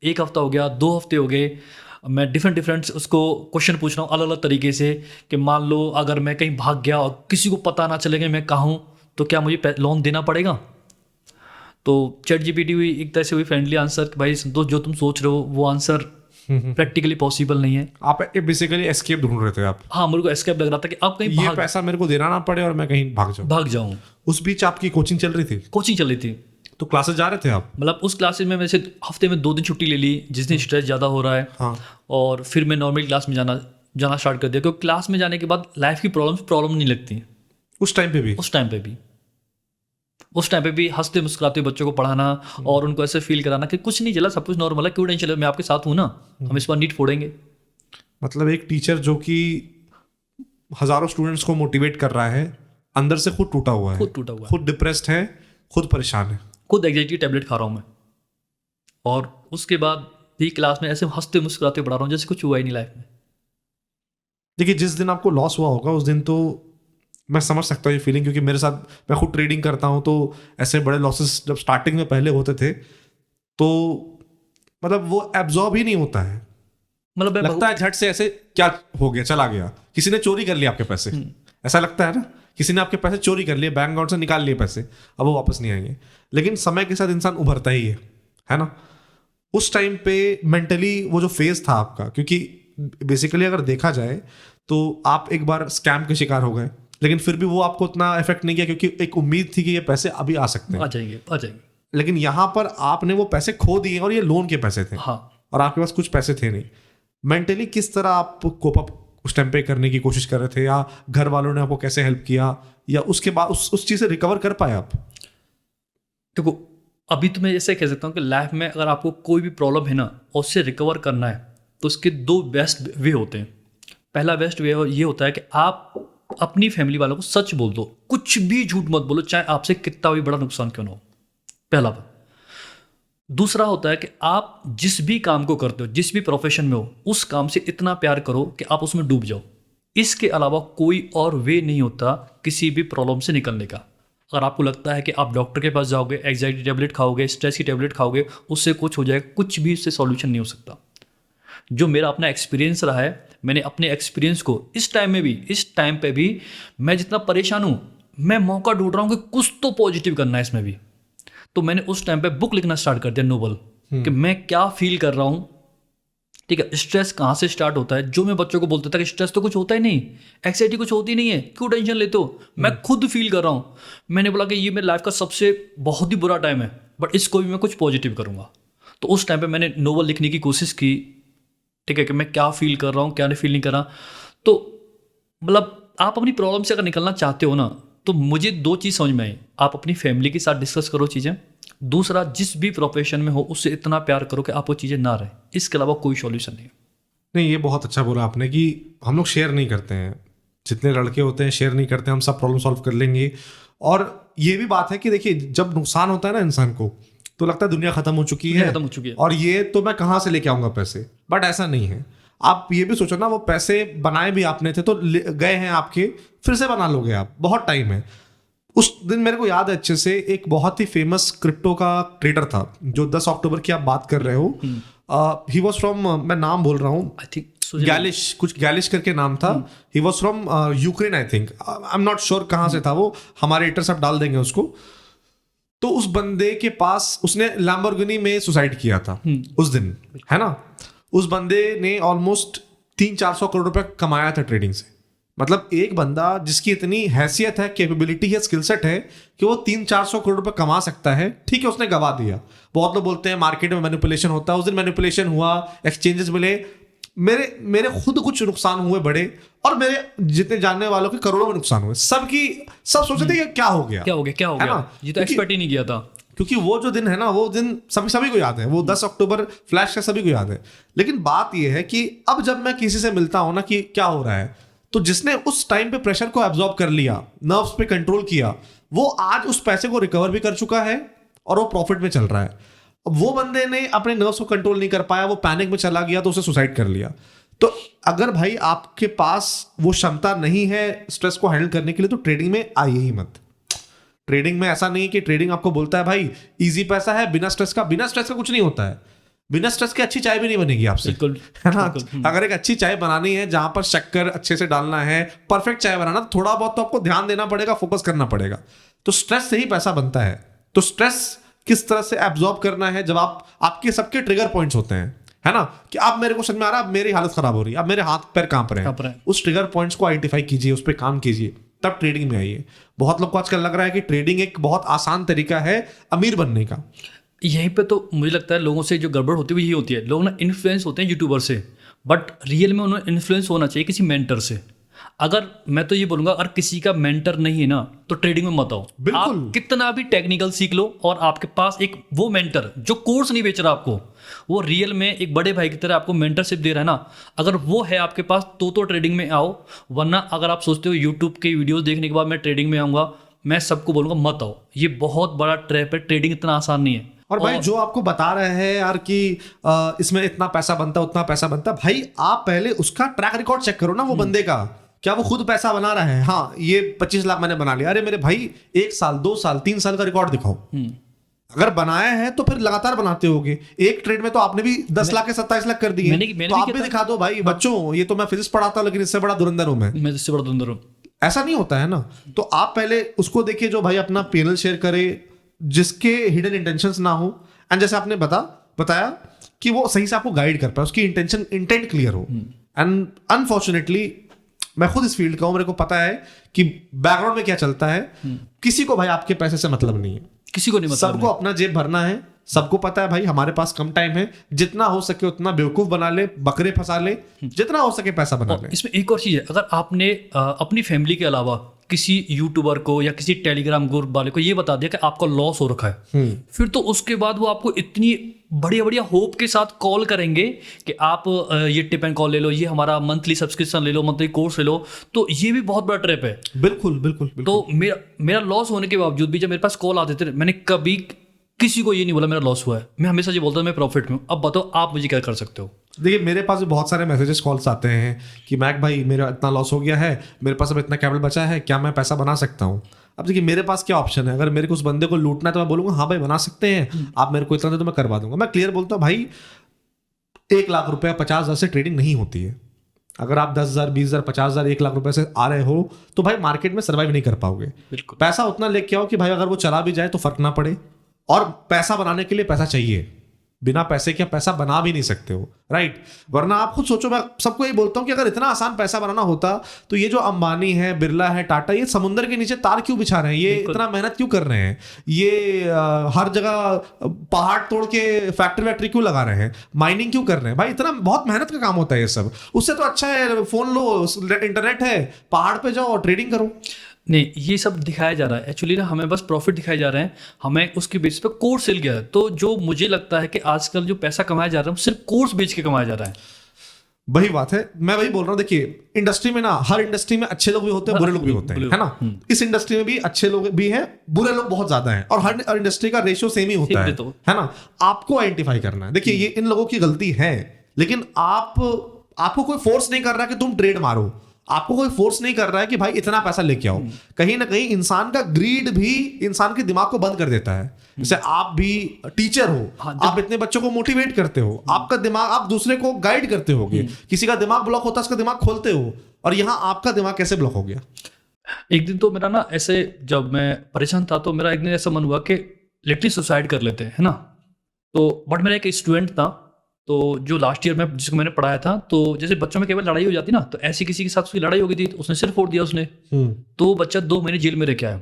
1 हफ्ता हो गया, 2 हफ्ते हो गए, मैं डिफरेंट उसको क्वेश्चन पूछ रहा हूँ अलग अलग तरीके से कि मान लो अगर मैं कहीं भाग गया और किसी को पता ना चले कि मैं कहाँ हूँ तो क्या मुझे लोन देना पड़ेगा। तो चैट जीपीटी हुई एक तरह से हुई फ्रेंडली आंसर कि भाई संतोष जो तुम सोच रहे हो वो आंसर प्रैक्टिकली पॉसिबल नहीं है। आप बेसिकली एस्केप ढूंढ रहे थे आप। हाँ, मेरे को एस्केप लग रहा था कि अब कहीं ये पैसा मेरे को देना ना पड़े और मैं कहीं भाग जाऊँ। उस बीच आपकी कोचिंग चल रही थी? कोचिंग चल रही थी। तो क्लासेस जा रहे थे आप? मतलब उस क्लासेस में वैसे हफ्ते में 2 दिन छुट्टी ले ली जिस दिन स्ट्रेस ज़्यादा हो रहा है। हाँ। और फिर मैं नॉर्मल क्लास में जाना स्टार्ट कर दिया, क्योंकि क्लास में जाने के बाद लाइफ की प्रॉब्लम नहीं लगती। उस टाइम पे भी हंसते मुस्कुराते बच्चों को पढ़ाना और उनको ऐसे फील कराना कि कुछ नहीं चला, सब कुछ नॉर्मल है, क्यों टेंशन है, मैं आपके साथ हूँ ना, हम इस बार नीट फोड़ेंगे। मतलब एक टीचर जो कि हजारों स्टूडेंट्स को मोटिवेट कर रहा है, अंदर से खुद टूटा हुआ है, खुद डिप्रेस्ड है, खुद परेशान है, खुद एंग्जाइटी टैबलेट खा रहा हूँ मैं, और उसके बाद भी क्लास में ऐसे हंसते मुस्कुराते पढ़ा रहा हूँ जैसे कुछ हुआ ही नहीं लाइफ में। देखिए, जिस दिन आपको लॉस हुआ होगा उस दिन तो मैं समझ सकता हूँ ये फीलिंग, क्योंकि मेरे साथ, मैं खुद ट्रेडिंग करता हूँ, तो ऐसे बड़े लॉसेस जब स्टार्टिंग में पहले होते थे तो मतलब वो एब्जॉर्ब ही नहीं होता है। मतलब लगता है झट से ऐसे क्या हो गया, चला गया, किसी ने चोरी कर लिया आपके पैसे, ऐसा लगता है ना, किसी ने आपके पैसे चोरी कर लिए, बैंक अकाउंट से निकाल लिए पैसे, अब वो वापस नहीं आएंगे। लेकिन समय के साथ इंसान उभरता ही है ना। उस टाइम पे मेंटली वो जो फेज था आपका, क्योंकि बेसिकली अगर देखा जाए तो आप एक बार स्कैम के शिकार हो गए, लेकिन फिर भी वो आपको उतना इफेक्ट नहीं किया, क्योंकि एक उम्मीद थी कि ये पैसे अभी आ सकते हैं, आ जाएंगे। लेकिन यहाँ पर आपने वो पैसे खो दिए और ये लोन के पैसे थे। हाँ। और आपके पास कुछ पैसे थे नहीं। मेंटली किस तरह आप कोप अप उस टाइम पे करने की कोशिश कर रहे थे, या घर वालों ने आपको कैसे हेल्प किया, या उसके बाद उस चीज से रिकवर कर पाए आप? देखो, अभी तो मैं ऐसे कह सकता हूँ कि लाइफ में अगर आपको कोई भी प्रॉब्लम है ना और उससे रिकवर करना है तो उसके 2 बेस्ट वे होते हैं। पहला बेस्ट वे ये होता है कि आप अपनी फैमिली वालों को सच बोल दो, कुछ भी झूठ मत बोलो, चाहे आपसे कितना भी बड़ा नुकसान क्यों ना हो, पहला बात। दूसरा होता है कि आप जिस भी काम को करते हो, जिस भी प्रोफेशन में हो, उस काम से इतना प्यार करो कि आप उसमें डूब जाओ। इसके अलावा कोई और वे नहीं होता किसी भी प्रॉब्लम से निकलने का। अगर आपको लगता है कि आप डॉक्टर के पास जाओगे, एंग्जाइटी टैबलेट खाओगे, स्ट्रेस की टैबलेट खाओगे, उससे कुछ हो जाएगा, कुछ भी इससे सॉल्यूशन नहीं हो सकता। जो मेरा अपना एक्सपीरियंस रहा है, मैंने अपने एक्सपीरियंस को इस टाइम पे भी मैं जितना परेशान हूँ, मैं मौका ढूंढ रहा हूँ कि कुछ तो पॉजिटिव करना है इसमें भी। तो मैंने उस टाइम पे बुक लिखना स्टार्ट कर दिया, नोवेल, कि मैं क्या फील कर रहा हूँ। ठीक है, स्ट्रेस कहाँ से स्टार्ट होता है, जो मैं बच्चों को बोलता था कि स्ट्रेस तो कुछ होता ही नहीं, एंग्जाइटी कुछ होती नहीं है, क्यों टेंशन लेते हो, मैं खुद फील कर रहा हूँ। मैंने बोला कि ये मेरी लाइफ का सबसे बहुत ही बुरा टाइम है, बट इसको भी मैं कुछ पॉजिटिव करूँगा। तो उस टाइम पे मैंने नोवेल लिखने की कोशिश की, ठीक है, कि मैं क्या फील कर रहा हूँ, क्या नहीं फील नहीं कर रहा। तो मतलब आप अपनी प्रॉब्लम से अगर निकलना चाहते हो ना, तो मुझे 2 चीज़ समझ में आई। आप अपनी फैमिली के साथ डिस्कस करो चीज़ें, दूसरा जिस भी प्रोफेशन में हो उससे इतना प्यार करो कि आप वो चीज़ें ना रहे। इसके अलावा कोई सॉल्यूशन नहीं है। नहीं, ये बहुत अच्छा बोला आपने कि हम लोग शेयर नहीं करते हैं, जितने लड़के होते हैं शेयर नहीं करते, हम सब प्रॉब्लम सॉल्व कर लेंगे। और ये भी बात है कि देखिए, जब नुकसान होता है ना इंसान को, तो लगता है दुनिया खत्म हो चुकी है और ये तो मैं कहाँ से लेके आऊंगा पैसे, बट ऐसा नहीं है। आप ये भी सोचो ना, वो पैसे बनाए भी आपने थे तो गए हैं आपके, फिर से बना लोगे आप, बहुत टाइम है। उस दिन मेरे को याद है अच्छे से, एक बहुत ही फेमस क्रिप्टो का ट्रेडर था, जो 10 अक्टूबर की आप बात कर रहे हो। ही वॉज फ्रॉम, मैं नाम बोल रहा हूँ, आई थिंक गैलिश, कुछ गैलिश करके नाम था। He was from Ukraine, I think, I am not sure कहाँ से था वो, हमारे एडिटर साहब डाल देंगे उसको। तो उस बंदे के पास, उसने लैम्बोर्गिनी में सुसाइड किया था उस दिन, है ना। उस बंदे ने ऑलमोस्ट 300-400 करोड़ रुपए कमाया था ट्रेडिंग से। मतलब एक बंदा जिसकी इतनी हैसियत है, कैपेबिलिटी है, स्किल सेट है कि वो 300-400 करोड़ रुपए कमा सकता है, ठीक है, उसने गवा दिया। बहुत लोग बोलते हैं मार्केट में मैनिपुलेशन होता है, उस दिन मैनिपुलेशन हुआ, एक्सचेंजेस मिले, मेरे खुद कुछ नुकसान हुए बड़े, और मेरे जितने जानने वालों के करोड़ों में नुकसान हुए। सब सोचते थे कि क्या हो गया, ये तो एक्सपेक्ट ही नहीं किया था। क्योंकि वो जो दिन है ना, वो दिन सभी को याद है, वो 10 अक्टूबर फ्लैश का सभी को याद है। लेकिन बात ये है कि अब जब मैं किसी से मिलता हूं ना कि क्या हो रहा है, तो जिसने उस टाइम पे प्रेशर को एब्जॉर्ब कर लिया, नर्व्स पे कंट्रोल किया, वो आज उस पैसे को रिकवर भी कर चुका है और वो प्रॉफिट में चल रहा है। वो बंदे ने अपने नर्व्स को कंट्रोल नहीं कर पाया, वो पैनिक में चला गया तो उसे सुसाइड कर लिया। तो अगर भाई आपके पास वो क्षमता नहीं है स्ट्रेस को हैंडल करने के लिए, तो ट्रेडिंग में आइए ही मत। ट्रेडिंग में ऐसा नहीं कि ट्रेडिंग आपको बोलता है भाई इजी पैसा है, बिना स्ट्रेस का कुछ नहीं होता है। बिना स्ट्रेस के अच्छी चाय भी नहीं बनेगी आपसे, बिल्कुल, है ना। बिल्कुल। अगर एक अच्छी चाय बनानी है जहां पर शक्कर अच्छे से डालना है, परफेक्ट चाय बनाना, तो थोड़ा बहुत तो आपको ध्यान देना पड़ेगा, फोकस करना पड़ेगा। तो स्ट्रेस से ही पैसा बनता है। तो स्ट्रेस किस तरह से एब्जॉर्ब करना है, जब आपके सबके ट्रिगर पॉइंट्स होते हैं, है ना, कि अब मेरे को समझ में आ रहा है, अब मेरी हालत खराब हो रही है, अब मेरे हाथ पैर कांप रहे हैं, उस ट्रिगर पॉइंट्स को आइडेंटिफाई कीजिए, उस पर काम कीजिए, तब ट्रेडिंग में आइए। बहुत लोग को आजकल लग रहा है कि ट्रेडिंग एक बहुत आसान तरीका है अमीर बनने का। यहीं पे तो मुझे लगता है लोगों से जो गड़बड़ होती है वो यही होती है, लोग ना इन्फ्लुएंस होते हैं यूट्यूबर से, बट रियल में उन्हें इन्फ्लुएंस होना चाहिए किसी मेंटर से। अगर मैं तो ये बोलूंगा, अगर किसी का मेंटर नहीं है ना तो ट्रेडिंग में मत आओ। बिल्कुल। आप कितना भी टेक्निकल सीख लो और आपके पास एक वो मेंटर जो कोर्स नहीं बेच रहा आपको, वो रियल में एक बड़े भाई की तरह आपको मेंटरशिप दे रहा है ना, अगर वो है आपके पास तो ट्रेडिंग में आओ। वरना अगर आप सोचते हो यूट्यूब के वीडियोस देखने के बाद मैं ट्रेडिंग में आऊँगा, मैं सबको बोलूँगा मत आओ। ये बहुत बड़ा ट्रैप है, ट्रेडिंग इतना आसान नहीं है। और भाई जो आपको बता रहे हैं यार कि इसमें इतना पैसा बनता है, उतना पैसा बनता है, भाई आप पहले उसका ट्रैक रिकॉर्ड चेक करो ना, वो बंदे का, क्या वो खुद पैसा बना रहा है। हाँ, ये 25 लाख मैंने बना लिया, अरे मेरे भाई 1 साल 2 साल 3 साल का रिकॉर्ड दिखाओ। अगर बनाया है तो फिर लगातार बनाते होगे। एक ट्रेड में तो आपने भी 10 लाख के 27 लाख कर दिए, तो आप भी दिखा दो भाई। बच्चों, ये तो मैं फिजिक्स पढ़ाता हूं, लेकिन इससे बड़ा धुरंधर हूं मैं इससे बड़ा धुरंधर हूं। ऐसा नहीं होता है ना। तो आप पहले उसको देखिए जो भाई अपना पैनल शेयर करे, जिसके हिडन इंटेंशंस ना हो, एंड जैसे आपने बताया कि वो सही से आपको गाइड कर पाए, उसकी इंटेंट क्लियर हो। एंड अनफॉर्चुनेटली मैं खुद इस फील्ड का हूं, मेरे को पता है कि बैकग्राउंड में क्या चलता है। किसी को भाई आपके पैसे से मतलब नहीं है, किसी को नहीं मतलब, सबको अपना जेब भरना है। सबको पता है भाई हमारे पास कम टाइम है, जितना हो सके उतना बेवकूफ बना ले, बकरे फंसा ले, जितना हो सके पैसा बना ले। इसमें एक और चीज है, अगर आपने अपनी फैमिली के अलावा किसी यूट्यूबर को या किसी टेलीग्राम ग्रुप वाले को ये बता दिया कि आपका लॉस हो रखा है, फिर तो उसके बाद वो आपको इतनी बढ़िया बढ़िया होप के साथ कॉल करेंगे कि आप ये टिप एंड कॉल ले लो, ये हमारा मंथली सब्सक्रिप्शन ले लो, मंथली कोर्स ले लो। तो ये भी बहुत बड़ा ट्रैप है। बिल्कुल बिल्कुल, बिल्कुल। तो मेरा लॉस होने के बावजूद भी जब मेरे पास कॉल आते थे, मैंने कभी किसी को ये नहीं बोला मेरा लॉस हुआ है। मैं हमेशा ये बोलता हूँ मैं प्रॉफिट में हूँ। अब बताओ आप मुझे क्या कर सकते हो। देखिए, मेरे पास भी बहुत सारे मैसेजेस कॉल्स आते हैं कि मैक भाई मेरा इतना लॉस हो गया है, मेरे पास अब इतना कैपिटल बचा है, क्या मैं पैसा बना सकता हूँ। अब देखिए, मेरे पास क्या ऑप्शन है। अगर मेरे को उस बंदे को लूटना है तो मैं बोलूंगा हाँ भाई बना सकते हैं, आप मेरे को इतना दे तो मैं करवा दूंगा। मैं क्लियर बोलता हूँ भाई, 1 लाख रुपया 50,000 से ट्रेडिंग नहीं होती है। अगर आप 10,000 20,000 50,000 1 लाख रुपए से आ रहे हो तो भाई मार्केट में सर्वाइव नहीं कर पाओगे। पैसा उतना लेके आओ कि भाई अगर वो चला भी जाए तो फर्क ना पड़े। और पैसा बनाने के लिए पैसा चाहिए, बिना पैसे के पैसा बना भी नहीं सकते हो, राइट। वरना आप खुद सोचो, मैं सबको यही बोलता हूं कि अगर इतना आसान पैसा बनाना होता तो ये जो अंबानी है, बिरला है, टाटा, ये समुद्र के नीचे तार क्यों बिछा रहे हैं, ये इतना मेहनत क्यों कर रहे हैं, ये हर जगह पहाड़ तोड़ के फैक्ट्री क्यों लगा रहे हैं, माइनिंग क्यों कर रहे हैं। भाई इतना बहुत मेहनत का काम होता है ये सब। उससे तो अच्छा है फोन लो, इंटरनेट है, पहाड़ पे जाओ और ट्रेडिंग करो। नहीं, ये सब दिखाया जा रहा है एक्चुअली ना, हमें बस प्रॉफिट दिखाए जा रहे हैं, हमें उसके बेस पे कोर्स मिल गया है। तो जो मुझे लगता है कि आजकल जो पैसा कमाया जा रहा है सिर्फ कोर्स बेच के कमाया जा रहा है। वही बात है, मैं वही बोल रहा हूँ। देखिए, इंडस्ट्री में ना, हर इंडस्ट्री में अच्छे लोग भी होते हैं, बुरे लोग भी होते हैं, है ना। इस इंडस्ट्री में भी अच्छे लोग भी हैं, बुरे लोग बहुत ज्यादा हैं, और हर इंडस्ट्री का रेशियो सेम ही होता है ना। आपको आइडेंटिफाई करना है। देखिए, ये इन लोगों की गलती है, लेकिन आपको कोई फोर्स नहीं कर रहा कि तुम ट्रेड मारो, आपको कोई फोर्स नहीं कर रहा है कि भाई इतना पैसा लेके आओ। कहीं ना कहीं इंसान का ग्रीड भी इंसान के दिमाग को बंद कर देता है। जैसे आप भी टीचर हो, आप इतने बच्चों को मोटिवेट करते हो, आपका दिमाग, आप दूसरे को गाइड करते होगे, किसी का दिमाग ब्लॉक होता है उसका दिमाग खोलते हो, और यहाँ आपका दिमाग कैसे ब्लॉक हो गया। एक दिन तो मेरा ना ऐसे, जब मैं परेशान था तो मेरा एक दिन ऐसा मन हुआ कि लिटरली सुसाइड कर लेते हैं, है ना। तो बट मेरा एक स्टूडेंट था, तो जो लास्ट ईयर में जिसको मैंने पढ़ाया था, तो जैसे बच्चों में केवल लड़ाई हो जाती ना, तो ऐसी किसी के साथ उसकी लड़ाई हो गई थी, तो उसने सिर फोड़ दिया उसने। तो वो बच्चा 2 महीने जेल में रह के आया।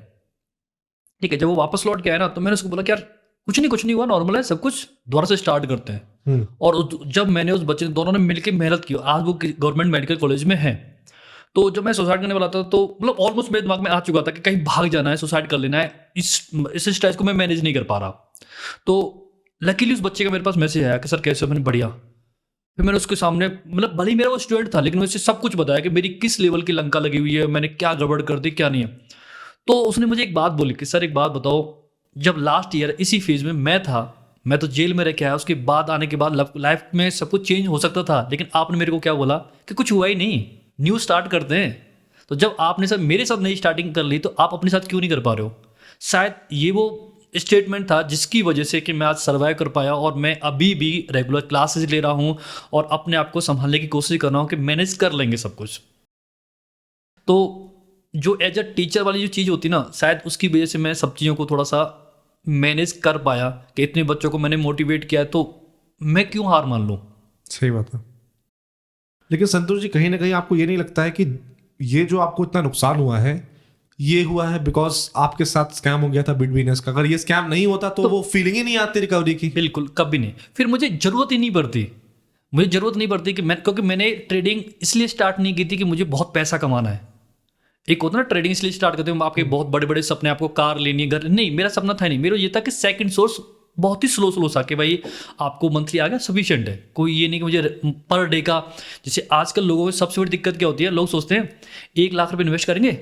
ठीक है, जब वो वापस लौट के आया ना, तो मैंने उसको बोला कि यार कुछ नहीं हुआ, नॉर्मल है सब कुछ, दोबारा से स्टार्ट करते हैं। और जब मैंने उस बच्चे, दोनों ने मिलकर मेहनत की, आज वो गवर्नमेंट मेडिकल कॉलेज में है। तो जब मैं सुसाइड करने वाला था तो मतलब ऑलमोस्ट मेरे दिमाग में आ चुका था कि कहीं भाग जाना है, सुसाइड कर लेना है, इस स्ट्रेस को मैं मैनेज नहीं कर पा रहा। तो लकीली उस बच्चे का मेरे पास मैसेज आया कि सर कैसे हो। मैंने बढ़िया। फिर मैंने उसके सामने, मतलब भले ही मेरा वो स्टूडेंट था, लेकिन मैं उसे सब कुछ बताया कि मेरी किस लेवल की लंका लगी हुई है, मैंने क्या गड़बड़ कर दी क्या नहीं है। तो उसने मुझे एक बात बोली कि सर एक बात बताओ, जब लास्ट ईयर इसी फेज में मैं था, मैं तो जेल में रह के आया, उसके बाद आने के बाद लाइफ में सब कुछ चेंज हो सकता था, लेकिन आपने मेरे को क्या बोला कि कुछ हुआ ही नहीं, न्यू स्टार्ट करते हैं। तो जब आपने सर मेरे साथ नई स्टार्टिंग कर ली, तो आप अपने साथ क्यों नहीं कर पा रहे हो? शायद ये वो स्टेटमेंट था जिसकी वजह से कि मैं आज सर्वाइव कर पाया, और मैं अभी भी रेगुलर क्लासेस ले रहा हूँ और अपने आप को संभालने की कोशिश कर रहा हूँ कि मैनेज कर लेंगे सब कुछ। तो जो एज अ टीचर वाली जो चीज़ होती ना, शायद उसकी वजह से मैं सब चीज़ों को थोड़ा सा मैनेज कर पाया कि इतने बच्चों को मैंने मोटिवेट किया, तो मैं क्यों हार मान लूँ। सही बात है। लेकिन संतोष जी, कहीं ना कहीं आपको ये नहीं लगता है कि ये जो आपको इतना नुकसान हुआ है, ये हुआ है बिकॉज आपके साथ स्कैम हो गया था बिटवीनर्स का? अगर ये स्कैम नहीं होता तो वो फीलिंग ही नहीं आती रिकवरी की। बिल्कुल, कभी नहीं। फिर मुझे ज़रूरत ही नहीं पड़ती, मुझे ज़रूरत नहीं पड़ती कि क्योंकि मैंने ट्रेडिंग इसलिए स्टार्ट नहीं की थी कि मुझे बहुत पैसा कमाना है। एक होता ना ट्रेडिंग इसलिए स्टार्ट करते हैं आपके बहुत बड़े बड़े सपने, आपको कार लेनी है, घर नहीं, मेरा सपना था नहीं। मेरा ये था कि सेकंड सोर्स बहुत ही स्लो सा कि भाई आपको मंथली आ गया सफिशिएंट है, कोई ये नहीं कि मुझे पर डे का। जैसे आजकल लोगों की सबसे बड़ी दिक्कत क्या होती है, लोग सोचते हैं 1 लाख रुपए इन्वेस्ट करेंगे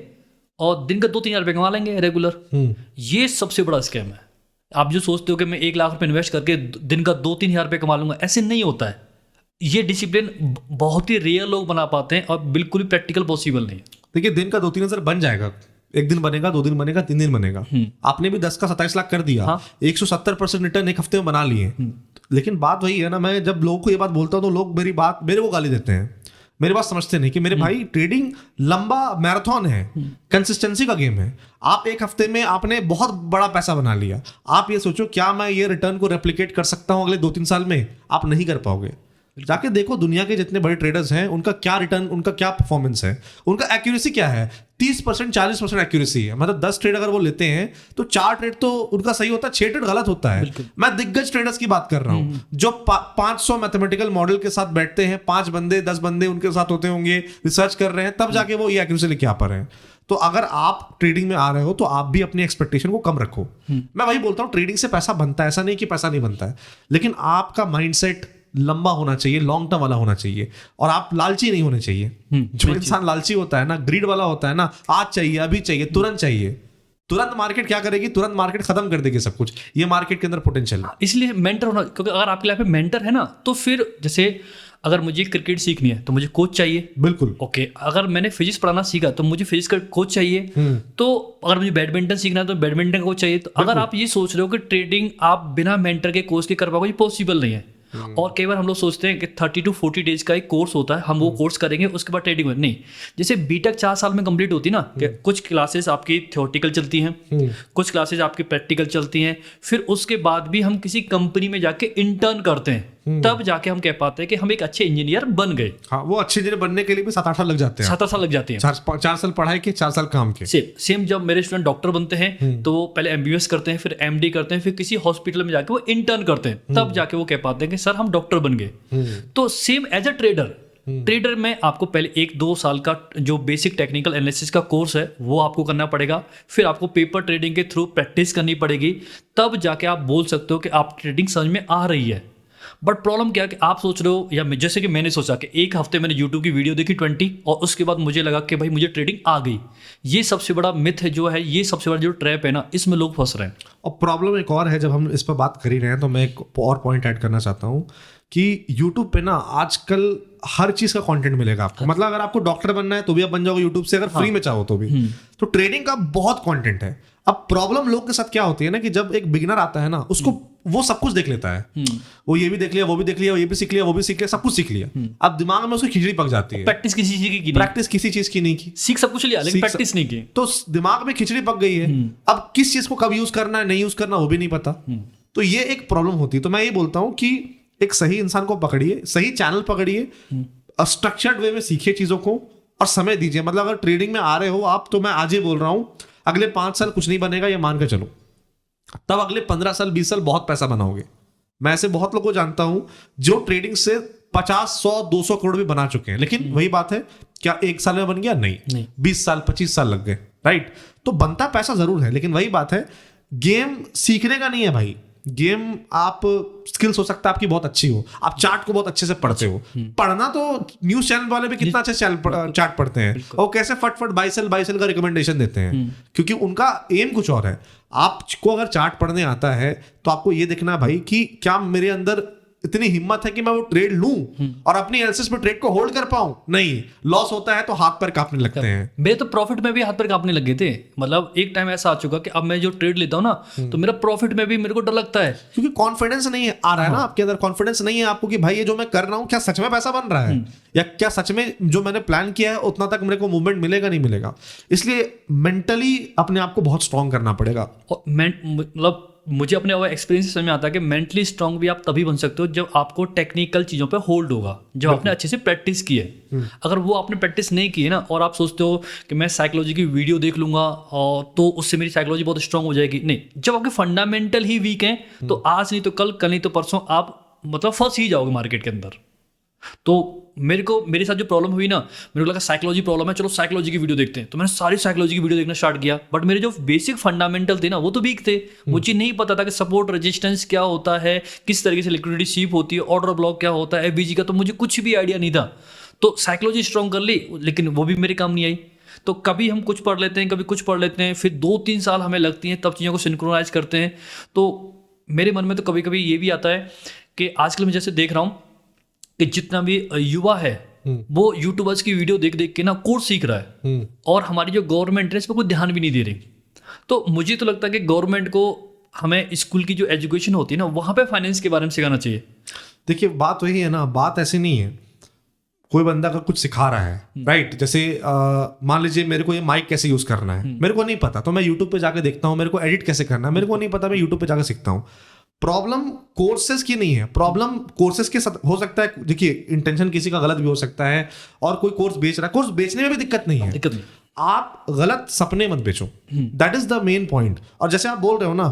और दिन का 2-3 हज़ार रुपये कमा लेंगे रेगुलर। ये सबसे बड़ा स्कैम है। आप जो सोचते हो कि मैं 1 लाख रुपए इन्वेस्ट करके दिन का 2-3 हज़ार रुपये कमा लूंगा, ऐसे नहीं होता है। ये डिसिप्लिन बहुत ही रेयर लोग बना पाते हैं और बिल्कुल भी प्रैक्टिकल पॉसिबल नहीं है। देखिए, दिन का 2-3 हज़ार बन जाएगा, 1 दिन बनेगा, 2 दिन बनेगा, 3 दिन बनेगा। आपने भी 10 का 27 लाख कर दिया। हाँ। 170% रिटर्न 1 हफ्ते में बना लिए। लेकिन बात वही है ना, मैं जब लोगों को ये बात बोलता हूँ तो लोग मेरे को गाली देते हैं, मेरी बात समझते नहीं कि मेरे भाई ट्रेडिंग लंबा मैराथन है, कंसिस्टेंसी का गेम है। आप 1 हफ्ते में आपने बहुत बड़ा पैसा बना लिया, आप ये सोचो क्या मैं ये रिटर्न को रेप्लिकेट कर सकता हूँ अगले 2-3 साल में? आप नहीं कर पाओगे। जाके देखो दुनिया के जितने बड़े ट्रेडर्स हैं, उनका क्या रिटर्न, उनका क्या परफॉर्मेंस है, उनका एक्यूरेसी क्या है। 30% 40% एक्यूरेसी है। मतलब 10 ट्रेड अगर वो लेते हैं तो 4 ट्रेड तो उनका सही होता है, 6 ट्रेड गलत होता है। मैं दिग्गज ट्रेडर्स की बात कर रहा हूं जो 500 मैथमेटिकल मॉडल के साथ बैठते हैं, 5 बंदे 10 बंदे उनके साथ होते होंगे, रिसर्च कर रहे हैं, तब जाके वो ये एक्यूरेसी लेके आ पा रहे हैं। तो अगर आप ट्रेडिंग में आ रहे हो तो आप भी अपनी एक्सपेक्टेशन को कम रखो। मैं वही बोलता हूँ, ट्रेडिंग से पैसा बनता है, ऐसा नहीं कि पैसा नहीं बनता है, लेकिन आपका माइंडसेट लंबा होना चाहिए, लॉन्ग टर्म वाला होना चाहिए, और आप लालची नहीं होने चाहिए। जो इंसान लालची होता है ना, ग्रीड वाला होता है ना, आज चाहिए, अभी चाहिए, तुरंत चाहिए, तुरंत मार्केट क्या करेगी, तुरंत मार्केट खत्म कर देगी सब कुछ। ये मार्केट के अंदर पोटेंशियल है। इसलिए मेंटर होना, क्योंकि अगर आपकी लाइफ में मेंटर है ना, तो फिर जैसे अगर मुझे क्रिकेट सीखनी है तो मुझे कोच चाहिए। बिल्कुल। ओके, अगर मैंने फिजिक्स पढ़ाना सीखा तो मुझे फिजिक्स का कोच चाहिए। तो अगर मुझे बैडमिंटन सीखना है तो बैडमिंटन का कोच चाहिए। तो अगर आप ये सोच रहे हो कि ट्रेडिंग आप बिना मेंटर के कोच के कर पाओगे, ये पॉसिबल नहीं है। और कई बार हम लोग सोचते हैं कि 30 to 40 डेज का एक कोर्स होता है, हम वो कोर्स करेंगे उसके बाद ट्रेडिंग में नहीं। जैसे बीटेक 4 साल में कंप्लीट होती ना, कि कुछ क्लासेस आपकी थ्योरेटिकल चलती हैं, कुछ क्लासेस आपकी प्रैक्टिकल चलती हैं, फिर उसके बाद भी हम किसी कंपनी में जाके इंटर्न करते हैं, तब जाके हम कह पाते हैं कि हम एक अच्छे इंजीनियर बन गए। हाँ, वो अच्छे इंजीनियर बनने के लिए भी 7-8 साल लग जाते हैं। 7 साल लग जाते हैं। 4 साल पढ़ाई के, 4 साल काम के। सेम जब मेरे स्टूडेंट डॉक्टर बनते हैं तो वो पहले MBBS करते हैं, फिर MD करते हैं, फिर किसी हॉस्पिटल में जाके वो इंटर्न करते हैं, तब जाके वो कह पाते हैं कि सर हम डॉक्टर बन गए। तो सेम एज अ ट्रेडर में आपको पहले 1-2 साल का जो बेसिक टेक्निकल एनालिसिस का कोर्स है वो आपको करना पड़ेगा, फिर आपको पेपर ट्रेडिंग के थ्रू प्रैक्टिस करनी पड़ेगी, तब जाके आप बोल सकते हो कि आप ट्रेडिंग समझ में आ रही है। बट प्रॉब्लम क्या है कि आप सोच रहे हो, या जैसे कि मैंने सोचा कि 1 हफ्ते मैंने यूट्यूब की वीडियो देखी 20, और उसके बाद मुझे लगा कि भाई मुझे ट्रेडिंग आ गई। ये सबसे बड़ा मिथ है जो है, ये सबसे बड़ा जो ट्रैप है ना, इसमें लोग फंस रहे हैं। और प्रॉब्लम एक और है, जब हम इस पर बात कर ही रहे हैं तो मैं एक और पॉइंट ऐड करना चाहता हूँ कि यूट्यूब पे ना आजकल हर चीज का कंटेंट मिलेगा आपको। मतलब अगर आपको डॉक्टर बनना है तो भी आप बन जाओगे यूट्यूब से, अगर फ्री में चाहो तो भी। तो ट्रेडिंग का बहुत कंटेंट है। अब प्रॉब्लम लोग के साथ क्या होती है ना, कि जब एक बिगिनर आता है ना, उसको वो सब कुछ देख लेता है, वो ये भी देख लिया, वो भी देख लिया, ये भी सीख लिया, वो भी सीख लिया, सब कुछ सीख लिया। अब दिमाग में उसकी खिचड़ी पक जाती है। प्रैक्टिस किसी चीज की प्रैक्टिस किसी चीज की नहीं की, सीख सब कुछ लिया लेकिन प्रैक्टिस नहीं की, तो दिमाग में खिचड़ी पक गई है। अब किस चीज को कब यूज करना है, नहीं यूज करना, वो भी नहीं पता। तो ये एक प्रॉब्लम होती है। तो मैं ये बोलता हूं कि एक सही इंसान को पकड़िए, सही चैनल पकड़िए, स्ट्रक्चर्ड वे में सीखिए चीजों को, और समय दीजिए। मतलब अगर ट्रेडिंग में आ रहे हो आप, तो मैं आज ही बोल रहा हूं, अगले 5 साल कुछ नहीं बनेगा ये मान के चलो, तब अगले 15 साल 20 साल बहुत पैसा बनाओगे। मैं ऐसे बहुत लोगों को जानता हूं जो ट्रेडिंग से 50, 100, 200 करोड़ भी बना चुके हैं। लेकिन वही बात है, क्या 1 साल में बन गया? नहीं। 20 साल 25 साल लग गए, राइट? तो बनता पैसा जरूर है, लेकिन वही बात है, गेम सीखने का नहीं है भाई, गेम आप स्किल्स हो सकता है आपकी बहुत अच्छी हो, आप चार्ट को बहुत अच्छे से पढ़ते हो, पढ़ना तो न्यूज चैनल वाले भी कितना अच्छे चार्ट पढ़ते हैं और कैसे फटफट बाई सेल का रिकमेंडेशन देते हैं, क्योंकि उनका एम कुछ और है। आपको अगर चार्ट पढ़ने आता है तो आपको ये देखना भाई कि क्या मेरे अंदर इतनी हिम्मत है कि मैं वो ट्रेड लूं और अपनी एनालिसिस में ट्रेड को होल्ड कर पाऊं। नहीं, लॉस होता है तो हाथ पैर कांपने लगते हैं। मेरे तो प्रॉफिट में भी हाथ पैर कांपने लगे थे। मतलब एक टाइम ऐसा आ चुका कि अब मैं जो ट्रेड लेता हूँ ना तो मेरा प्रॉफिट में भी मेरे को डर लगता है, क्योंकि कॉन्फिडेंस नहीं है आ रहा है ना आपके अंदर, कॉन्फिडेंस नहीं है आपको कि भाई ये जो मैं कर रहा हूँ क्या सच में पैसा बन रहा है, या क्या सच में जो मैंने प्लान किया है उतना तक मेरे को मूवमेंट मिलेगा नहीं मिलेगा। इसलिए मेंटली अपने आप को बहुत स्ट्रांग करना पड़ेगा। और मतलब मुझे अपने एक्सपीरियंस से समझ में आता है कि मेंटली स्ट्रांग भी आप तभी बन सकते हो जब आपको टेक्निकल चीज़ों पे होल्ड होगा, जब आपने अच्छे से प्रैक्टिस की है। अगर वो आपने प्रैक्टिस नहीं की है ना और आप सोचते हो कि मैं साइकोलॉजी की वीडियो देख लूंगा और तो उससे मेरी साइकोलॉजी बहुत स्ट्रांग हो जाएगी, नहीं। जब आपके फंडामेंटल ही वीक हैं तो आज नहीं तो कल नहीं तो परसों आप मतलब फंस ही जाओगे मार्केट के अंदर। तो मेरे साथ जो प्रॉब्लम हुई ना, मेरे को लगा साइकोलॉजी प्रॉब्लम है, चलो साइकोलॉजी की वीडियो देखते हैं। तो मैंने सारी साइकोलॉजी की वीडियो देखना स्टार्ट किया, बट मेरे जो बेसिक फंडामेंटल थे ना वो तो वीक थे। मुझे नहीं पता था कि सपोर्ट रेजिस्टेंस क्या होता है, किस तरीके से लिक्विडिटी स्वीप होती है, ऑर्डर ब्लॉक क्या होता है, एफबीजी का तो मुझे कुछ भी आइडिया नहीं था। तो साइकोलॉजी स्ट्रॉन्ग कर ली, लेकिन वो भी मेरे काम नहीं आई। तो कभी हम कुछ पढ़ लेते हैं, कभी कुछ पढ़ लेते हैं, फिर 2-3 साल हमें लगती हैं, तब चीज़ों को सिंक्रोनाइज करते हैं। तो मेरे मन में तो कभी कभी ये भी आता है कि आजकल मैं जैसे देख रहा हूँ कि जितना भी युवा है वो यूट्यूबर्स की वीडियो देख देख के ना कोर्स सीख रहा है, और हमारी जो गवर्नमेंट है इस पर कोई ध्यान भी नहीं दे रही। तो मुझे तो लगता है कि गवर्नमेंट को हमें स्कूल की जो एजुकेशन होती है ना वहाँ पे फाइनेंस के बारे में सिखाना चाहिए। देखिए बात वही है ना, बात ऐसी नहीं है कोई बंदा अगर कुछ सिखा रहा है राइट, जैसे मान लीजिए मेरे को ये माइक कैसे यूज करना है मेरे को नहीं पता, तो मैं यूट्यूब पे जाके देखता हूँ। मेरे को एडिट कैसे करना है मेरे को नहीं पता, मैं यूट्यूब पे जाके सीखता हूँ। प्रॉब्लम कोर्सेज की नहीं है, प्रॉब्लम कोर्सेज के साथ हो सकता है। देखिए इंटेंशन किसी का गलत भी हो सकता है, और कोई कोर्स बेच रहा है, कोर्स बेचने में भी दिक्कत नहीं है, दिक्कत नहीं। आप गलत सपने मत बेचो, that is the main point. और जैसे आप बोल रहे हो ना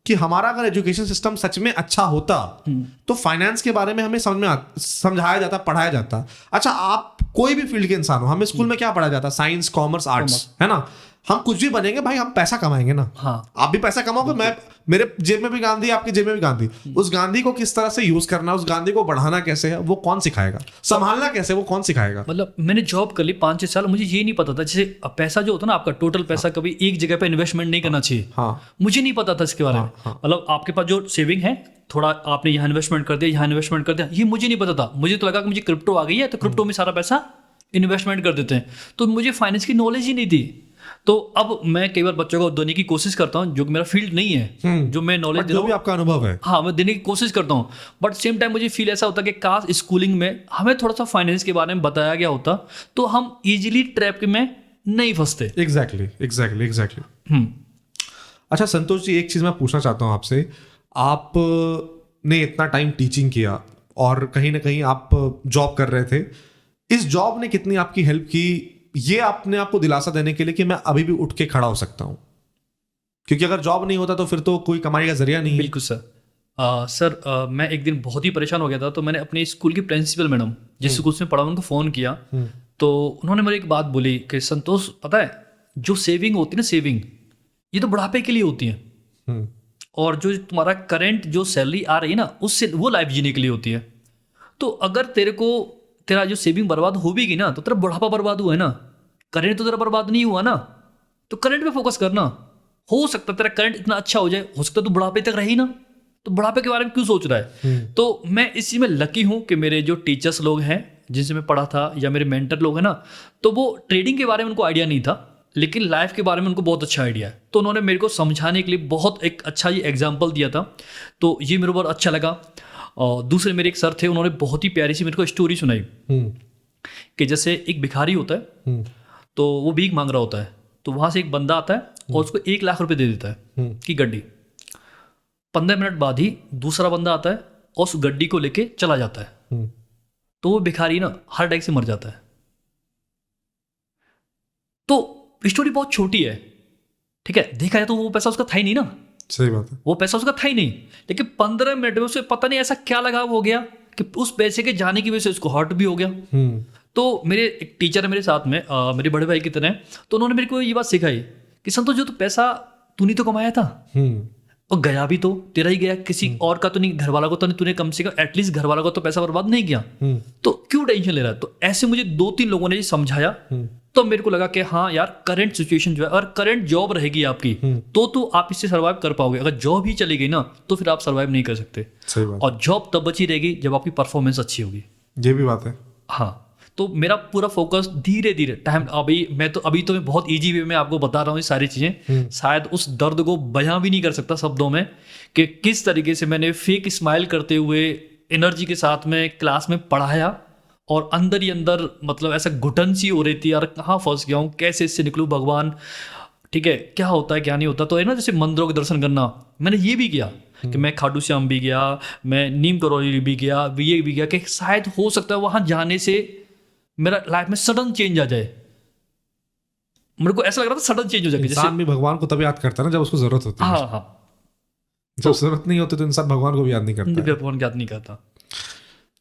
कि हमारा अगर एजुकेशन सिस्टम सच में अच्छा होता तो फाइनेंस के बारे में हमें समझाया जाता, पढ़ाया जाता। अच्छा, आप कोई भी फील्ड के इंसान हो, हमें स्कूल में क्या पढ़ाया जाता, साइंस कॉमर्स आर्ट्स, है ना। हम कुछ भी बनेंगे भाई, हम पैसा कमाएंगे ना। हाँ। आप भी पैसा कमाओगे, मैं मेरे जेब में भी गांधी, आपकी जेब में भी गांधी। उस गांधी को किस तरह से यूज करना, उस गांधी को बढ़ाना कैसे है वो कौन सिखाएगा, संभालना कैसे वो कौन सिखाएगा। मतलब मैंने जॉब कर ली 5-6 साल, मुझे ये नहीं पता था जैसे पैसा जो होता है ना आपका टोटल पैसा कभी एक जगह पे इन्वेस्टमेंट नहीं करना चाहिए। हाँ। मुझे नहीं पता था इसके बारे में। मतलब आपके पास जो सेविंग है थोड़ा आपने यहाँ इन्वेस्टमेंट कर दिया, यहाँ इन्वेस्टमेंट कर दिया, ये मुझे नहीं पता था। मुझे तो लगा कि मुझे क्रिप्टो आ गई है तो क्रिप्टो में सारा पैसा इन्वेस्टमेंट कर देते हैं, तो मुझे फाइनेंस की नॉलेज ही नहीं थी। तो अब मैं कई बार बच्चों को देने की कोशिश करता हूँ, जो कि मेरा फील्ड नहीं है, जो मैं नॉलेज दे रहा हूँ, आपका अनुभव है, हाँ मैं देने की कोशिश करता हूँ। बट सेम टाइम मुझे फील ऐसा होता है कि काश स्कूलिंग में हमें थोड़ा सा फाइनेंस के बारे में बताया गया होता तो हम इजीली ट्रैप में नहीं फंसते। एग्जैक्टली। अच्छा संतोष जी, एक चीज मैं पूछना चाहता हूँ आपसे। आपने इतना टाइम टीचिंग किया और कहीं ना कहीं आप जॉब कर रहे थे, इस जॉब ने कितनी आपकी हेल्प की ये आपने आपको दिलासा देने के लिए कि मैं अभी भी उठ के खड़ा हो सकता हूं? क्योंकि अगर जॉब नहीं होता तो फिर तो कोई कमाई का जरिया नहीं है। बिल्कुल सर। मैं एक दिन बहुत ही परेशान हो गया था, तो मैंने अपने स्कूल की प्रिंसिपल मैडम जिस स्कूल में पढ़ा उनको फ़ोन किया, तो उन्होंने मुझे एक बात बोली कि संतोष पता है जो सेविंग होती है ना, सेविंग ये तो बुढ़ापे के लिए होती है, और जो तुम्हारा करंट जो सैलरी आ रही है ना उससे वो लाइफ जीने के लिए होती है। तो अगर तेरा जो सेविंग बर्बाद हो भी गई ना तो तेरा बुढ़ापा बर्बाद हुआ है ना, करंट तो तेरा बर्बाद नहीं हुआ ना, तो करंट पे फोकस करना। हो सकता है तेरा करंट इतना अच्छा हो जाए, हो सकता है तू बुढ़ापे तक रही ना, तो बुढ़ापे के बारे में क्यों सोच रहा है। तो मैं इस चीज़ में लकी हूँ कि मेरे जो टीचर्स लोग हैं जिनसे मैं पढ़ा था या मेरे मेंटर लोग हैं ना, तो वो ट्रेडिंग के बारे में उनको आइडिया नहीं था लेकिन लाइफ के बारे में उनको बहुत अच्छा आइडिया है। तो उन्होंने मेरे को समझाने के लिए बहुत एक अच्छा ये एग्जाम्पल दिया था, तो ये मेरे को बहुत अच्छा लगा। और दूसरे मेरे एक सर थे, उन्होंने बहुत ही प्यारी सी मेरे को स्टोरी सुनाई कि जैसे एक भिखारी होता है तो वो भीख मांग रहा होता है, तो वहाँ से एक बंदा आता है और उसको 1 लाख रुपए दे देता है कि गड्डी। 15 मिनट बाद ही दूसरा बंदा आता है और उस गड्डी को लेके चला जाता है, तो वो भिखारी ना हार्ट अटैक से मर जाता है। तो स्टोरी बहुत छोटी है, ठीक है, देखा जाए तो वो पैसा उसका था ही नहीं ना, सही बात है, वो पैसा उसका था ही नहीं, लेकिन 15 मिनट में उसे पता नहीं ऐसा क्या लगा हो गया कि उस पैसे के जाने की वजह से उसको हर्ट भी हो गया। तो मेरे एक टीचर है मेरे साथ में, मेरे बड़े भाई की तरह, तो उन्होंने मेरे को ये बात सिखाई कि संतोष जो तो पैसा तूने तो कमाया था, और गया भी तो तेरा ही गया, किसी और का तो नहीं, घर वाला को तो नहीं, तूने कम से कम एटलीस्ट घर वाला को तो पैसा बर्बाद नहीं किया, तो क्यों टेंशन ले रहा है। तो ऐसे मुझे 2-3 लोगों ने समझाया, तो मेरे को लगा कि हाँ यार, करंट सिचुएशन जो है, अगर करंट जॉब रहेगी आपकी तो आप इससे सर्वाइव कर पाओगे। अगर जॉब ही चली गई ना तो फिर आप सर्वाइव नहीं कर सकते। सही बात। और जॉब तब बची रहेगी जब आपकी परफॉर्मेंस अच्छी होगी। ये भी बात है। हाँ, तो मेरा पूरा फोकस धीरे धीरे टाइम, अभी तो मैं बहुत इजी वे में आपको बता रहा हूँ ये सारी चीज़ें, शायद उस दर्द को बयां भी नहीं कर सकता शब्दों में कि किस तरीके से मैंने फेक स्माइल करते हुए एनर्जी के साथ में क्लास में पढ़ाया, और अंदर ही अंदर मतलब ऐसा घुटन सी हो रही थी यार, कहाँ फंस गया हूँ, कैसे इससे निकलूँ भगवान, ठीक है, क्या होता है क्या नहीं होता। तो है ना, जैसे मंदिरों के दर्शन करना, मैंने ये भी किया कि मैं खाटू श्याम भी गया, मैं नीम करौली भी गया, ये भी गया, कि शायद हो सकता है वहाँ जाने से मेरा लाइफ में सडन चेंज आ जाए। मेरे को ऐसा लग रहा था सडन चेंज हो जाएगा। इंसान भी भगवान को तभी याद करता है ना जब उसको जरूरत होती है। हाँ हाँ, जब जरूरत नहीं होती तो इंसान भगवान को भी याद नहीं करता है। भगवान याद नहीं करता।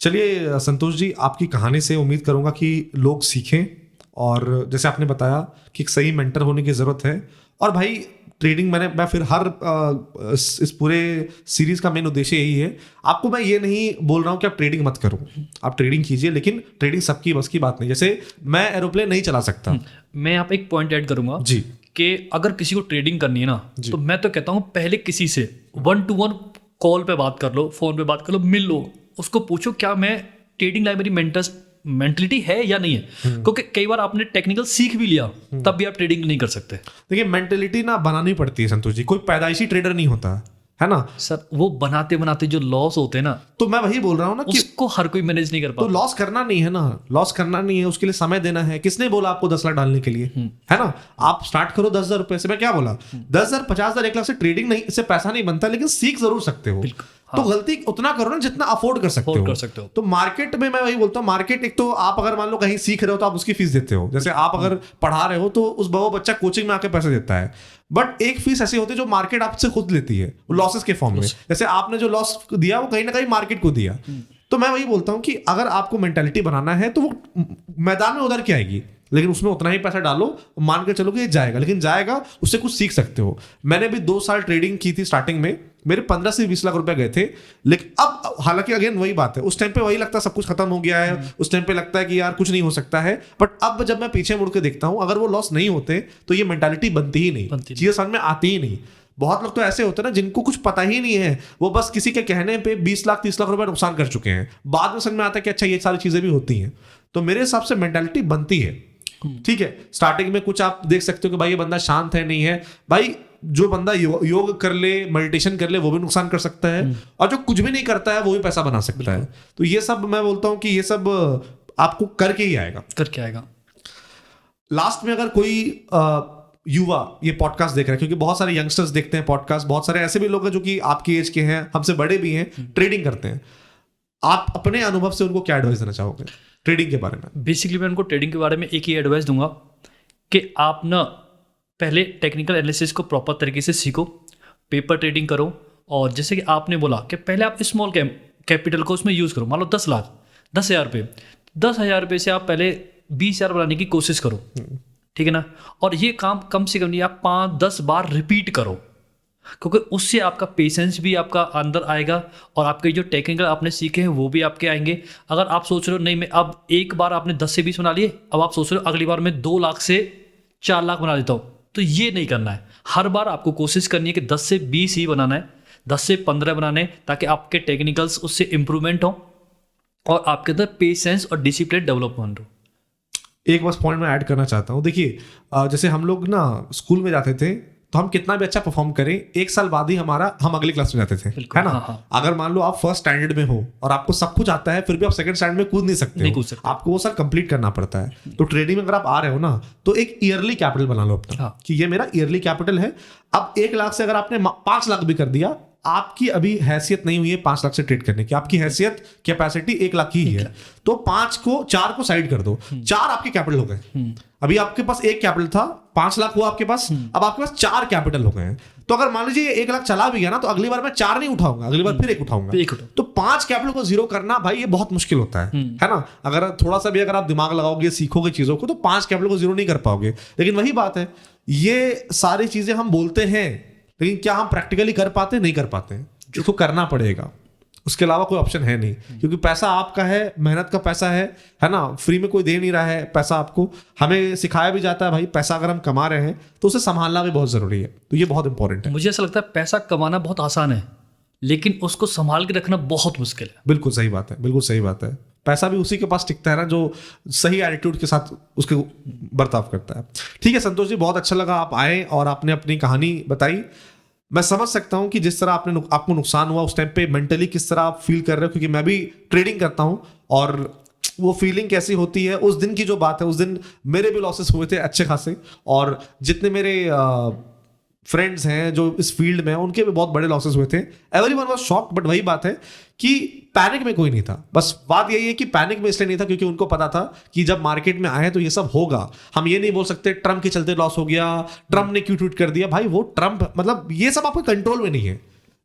चलिए संतोष जी, आपकी कहानी से उम्मीद करूंगा कि लोग सीखें, और जैसे आपने बताया कि एक सही मेंटर होने की जरूरत है। और भाई ट्रेडिंग, मैं फिर हर इस पूरे सीरीज का मेन उद्देश्य यही है, आपको मैं ये नहीं बोल रहा हूँ कि आप ट्रेडिंग मत करो, आप ट्रेडिंग कीजिए, लेकिन ट्रेडिंग सबकी बस की बात नहीं। जैसे मैं एरोप्लेन नहीं चला सकता। मैं यहाँ पे एक पॉइंट ऐड करूंगा जी, कि अगर किसी को ट्रेडिंग करनी है ना, तो मैं तो कहता हूँ पहले किसी से 1-to-1 कॉल पे बात कर लो, फोन पे बात कर लो, मिल लो, उसको पूछो क्या मैं ट्रेडिंग लाइब्रेरी मेंटलिटी है या नहीं है, क्योंकि कई बार आपने टेक्निकल सीख भी लिया तब भी आप ट्रेडिंग नहीं कर सकते। देखिए मेंटलिटी ना बनानी पड़ती है संतोष जी, कोई पैदाइशी ट्रेडर नहीं होता है ना सर। वो बनाते बनाते जो लॉस होते हैं ना, तो मैं वही बोल रहा हूँ ना कि उसको हर कोई मैनेज नहीं कर तो पाता। लॉस करना नहीं है ना, लॉस करना नहीं है, उसके लिए समय देना है। किसने बोला आपको 10 लाख डालने के लिए, है ना? आप स्टार्ट करो 10,000 रुपए से। मैं क्या बोला, 10,000, 50,000, 1 लाख से ट्रेडिंग नहीं, इससे पैसा नहीं बनता, लेकिन सीख जरूर सकते हो। तो गलती उतना करो ना जितना अफोर्ड कर सकते हो। तो मार्केट में मैं वही बोलता हूँ, मार्केट एक तो आप अगर मान लो कहीं सीख रहे हो तो आप उसकी फीस देते हो। जैसे आप अगर पढ़ा रहे हो तो वो बच्चा कोचिंग में आके पैसे देता है, बट एक फीस ऐसी होती है जो मार्केट आपसे खुद लेती है, वो लॉसेस के फॉर्म में। जैसे आपने जो लॉस दिया वो कहीं ना कहीं मार्केट को दिया। तो मैं वही बोलता हूँ कि अगर आपको मेंटालिटी बनाना है तो वो मैदान में उधर की आएगी, लेकिन उसमें उतना ही पैसा डालो, मान के चलो कि ये जाएगा, लेकिन जाएगा, उससे कुछ सीख सकते हो। मैंने भी 2 साल ट्रेडिंग की थी स्टार्टिंग में, मेरे 15 से 20 लाख रुपए गए थे। लेकिन अब हालांकि अगेन वही बात है, उस टाइम पे वही लगता है सब कुछ खत्म हो गया है, उस टाइम पे लगता है कि यार कुछ नहीं हो सकता है। बट अब जब मैं पीछे मुड़ के देखता हूं, अगर वो लॉस नहीं होते तो ये मेंटालिटी बनती ही नहीं, चीजें समझ में आती ही नहीं। बहुत लोग तो ऐसे होते हैं ना जिनको कुछ पता ही नहीं है, वो बस किसी के कहने पे 20 लाख 30 लाख रुपए नुकसान कर चुके हैं, बाद में समझ में आता है कि अच्छा ये सारी चीजें भी होती हैं। तो मेरे हिसाब से मेंटालिटी बनती है, ठीक है। स्टार्टिंग में कुछ आप देख सकते हो कि भाई ये बंदा शांत है, नहीं है। भाई जो बंदा योग कर ले, मेडिटेशन कर ले, वो भी नुकसान कर सकता है, और जो कुछ भी नहीं करता है वो भी पैसा बना सकता है। तो ये सब मैं बोलता हूं कि ये सब आपको करके ही आएगा। लास्ट में अगर कोई युवा ये पॉडकास्ट देख रहे हैं, क्योंकि बहुत सारे यंगस्टर्स देखते हैं पॉडकास्ट, बहुत सारे ऐसे भी लोग हैं जो कि आपकी एज के हैं, हमसे बड़े भी हैं, ट्रेडिंग करते हैं, आप अपने अनुभव से उनको क्या एडवाइस देना चाहोगे ट्रेडिंग के बारे में? बेसिकली मैं उनको ट्रेडिंग के बारे में एक ही एडवाइस दूंगा कि आप ना पहले टेक्निकल एनालिसिस को प्रॉपर तरीके से सीखो, पेपर ट्रेडिंग करो, और जैसे कि आपने बोला कि पहले आप स्मॉल कैपिटल को उसमें यूज़ करो। मान लो 10 लाख, 10,000 रुपये, 10,000 रुपये से आप पहले 20,000 बनाने की कोशिश करो, ठीक है ना। और ये काम कम से कम नहीं, आप 5-10 बार रिपीट करो, क्योंकि उससे आपका पेशेंस भी आपका अंदर आएगा, और आपके जो टेक्निकल आपने सीखे हैं वो भी आपके आएंगे। अगर आप सोच रहे हो नहीं मैं अब एक बार आपने 10 से 20 बना लिए, अब आप सोच रहे हो अगली बार मैं 2 लाख से 4 लाख बना लेता हूँ, तो ये नहीं करना है। हर बार आपको कोशिश करनी है कि 10 से 20 ही बनाना है, 10 से 15 बनाने, ताकि आपके टेक्निकल्स उससे इम्प्रूवमेंट हो और आपके अंदर पेशेंस और डिसिप्लिन डेवलपमेंट हो। एक बस पॉइंट मैं ऐड करना चाहता हूँ। देखिए जैसे हम लोग ना स्कूल में जाते थे तो हम कितना भी अच्छा परफॉर्म करें, 1 साल बाद ही हम अगली क्लास में जाते थे, है ना। हाँ। अगर मान लो आप फर्स्ट स्टैंडर्ड में हो और आपको सब कुछ आता है, फिर भी आप सेकंड स्टैंडर्ड में कूद नहीं सकते, आपको वो साल कंप्लीट करना पड़ता है। तो ट्रेडिंग में अगर आप आ रहे हो ना, तो एक ईयरली कैपिटल बना लो अपना, कि ये मेरा ईयरली कैपिटल है। अब 1 लाख से अगर आपने 5 लाख भी कर दिया, आपकी अभी हैसियत नहीं हुई है 5 लाख से ट्रेड करने की, आपकी हैसियत कैपेसिटी 1 लाख ही है। तो 4 को साइड कर दो, 4 आपके कैपिटल हो गए। अभी आपके पास 1 कैपिटल था, 5 लाख हुआ आपके पास, अब आपके पास 4 कैपिटल हो गए हैं। तो अगर मान लीजिए 1 लाख चला भी गया ना, तो अगली बार मैं 4 नहीं उठाऊंगा, अगली बार फिर 1 उठाऊंगा। तो 5 कैपिटल को जीरो करना भाई ये बहुत मुश्किल होता है ना। अगर थोड़ा सा भी अगर आप दिमाग लगाओगे, सीखोगे चीजों को, तो 5 कैपिटल को जीरो नहीं कर पाओगे। लेकिन वही बात है, ये सारी चीजें हम बोलते हैं, लेकिन क्या हम प्रैक्टिकली कर पाते हैं? नहीं कर पाते हैं। इसको करना पड़ेगा, उसके अलावा कोई ऑप्शन है नहीं, क्योंकि पैसा आपका है, मेहनत का पैसा है ना, फ्री में कोई दे नहीं रहा है पैसा आपको। हमें सिखाया भी जाता है भाई पैसा अगर हम कमा रहे हैं तो उसे संभालना भी बहुत जरूरी है, तो ये बहुत इंपॉर्टेंट है। मुझे ऐसा लगता है पैसा कमाना बहुत आसान है, लेकिन उसको संभाल के रखना बहुत मुश्किल है। बिल्कुल सही बात है, बिल्कुल सही बात है। पैसा भी उसी के पास टिकता है ना जो सही एटीट्यूड के साथ उसके बर्ताव करता है। ठीक है संतोष जी, बहुत अच्छा लगा आप आए और आपने अपनी कहानी बताई। मैं समझ सकता हूं कि जिस तरह आपको नुकसान हुआ उस टाइम पे मेंटली किस तरह आप फील कर रहे हो, क्योंकि मैं भी ट्रेडिंग करता हूं और वो फीलिंग कैसी होती है। उस दिन की जो बात है, उस दिन मेरे भी लॉसेस हुए थे अच्छे खासे, और जितने मेरे फ्रेंड्स हैं जो इस फील्ड में हैं उनके भी बहुत बड़े लॉसेस हुए थे। एवरीवन वाज शॉक्ड, बट वही बात है कि पैनिक में कोई नहीं था। बस बात यही है कि पैनिक में इसलिए नहीं था क्योंकि उनको पता था कि जब मार्केट में आए तो ये सब होगा। हम ये नहीं बोल सकते ट्रम्प के चलते लॉस हो गया, ट्रम्प ने क्यों ट्वीट कर दिया। भाई वो ट्रम्प, मतलब ये सब आपके कंट्रोल में नहीं है।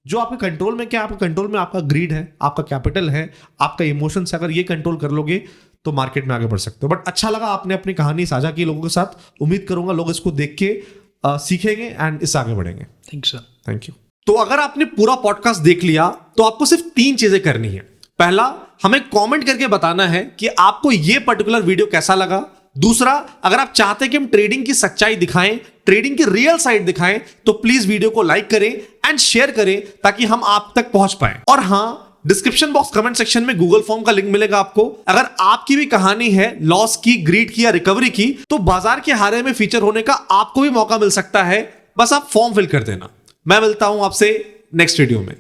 जो आपके कंट्रोल में क्या, आपके कंट्रोल में आपका ग्रीड है, आपका कैपिटल है, आपका इमोशंस है। अगर ये कंट्रोल कर लोगे तो मार्केट में आगे बढ़ सकते हो। बट अच्छा लगा आपने अपनी कहानी साझा की लोगों के साथ। उम्मीद करूंगा लोग इसको देख के सीखेंगे एंड इससे आगे बढ़ेंगे। Thank you. तो अगर आपने पूरा पॉडकास्ट देख लिया तो आपको सिर्फ 3 चीजें करनी है। पहला, हमें कमेंट करके बताना है कि आपको ये पर्टिकुलर वीडियो कैसा लगा। दूसरा, अगर आप चाहते हैं कि हम ट्रेडिंग की सच्चाई दिखाएं, ट्रेडिंग की रियल साइड दिखाएं, तो प्लीज वीडियो को लाइक करें एंड शेयर करें ताकि हम आप तक पहुंच पाए। और हाँ, डिस्क्रिप्शन बॉक्स कमेंट सेक्शन में गूगल फॉर्म का लिंक मिलेगा आपको। अगर आपकी भी कहानी है लॉस की, ग्रीड की या रिकवरी की, तो बाजार के हारे में फीचर होने का आपको भी मौका मिल सकता है। बस आप फॉर्म फिल कर देना। मैं मिलता हूं आपसे नेक्स्ट वीडियो में।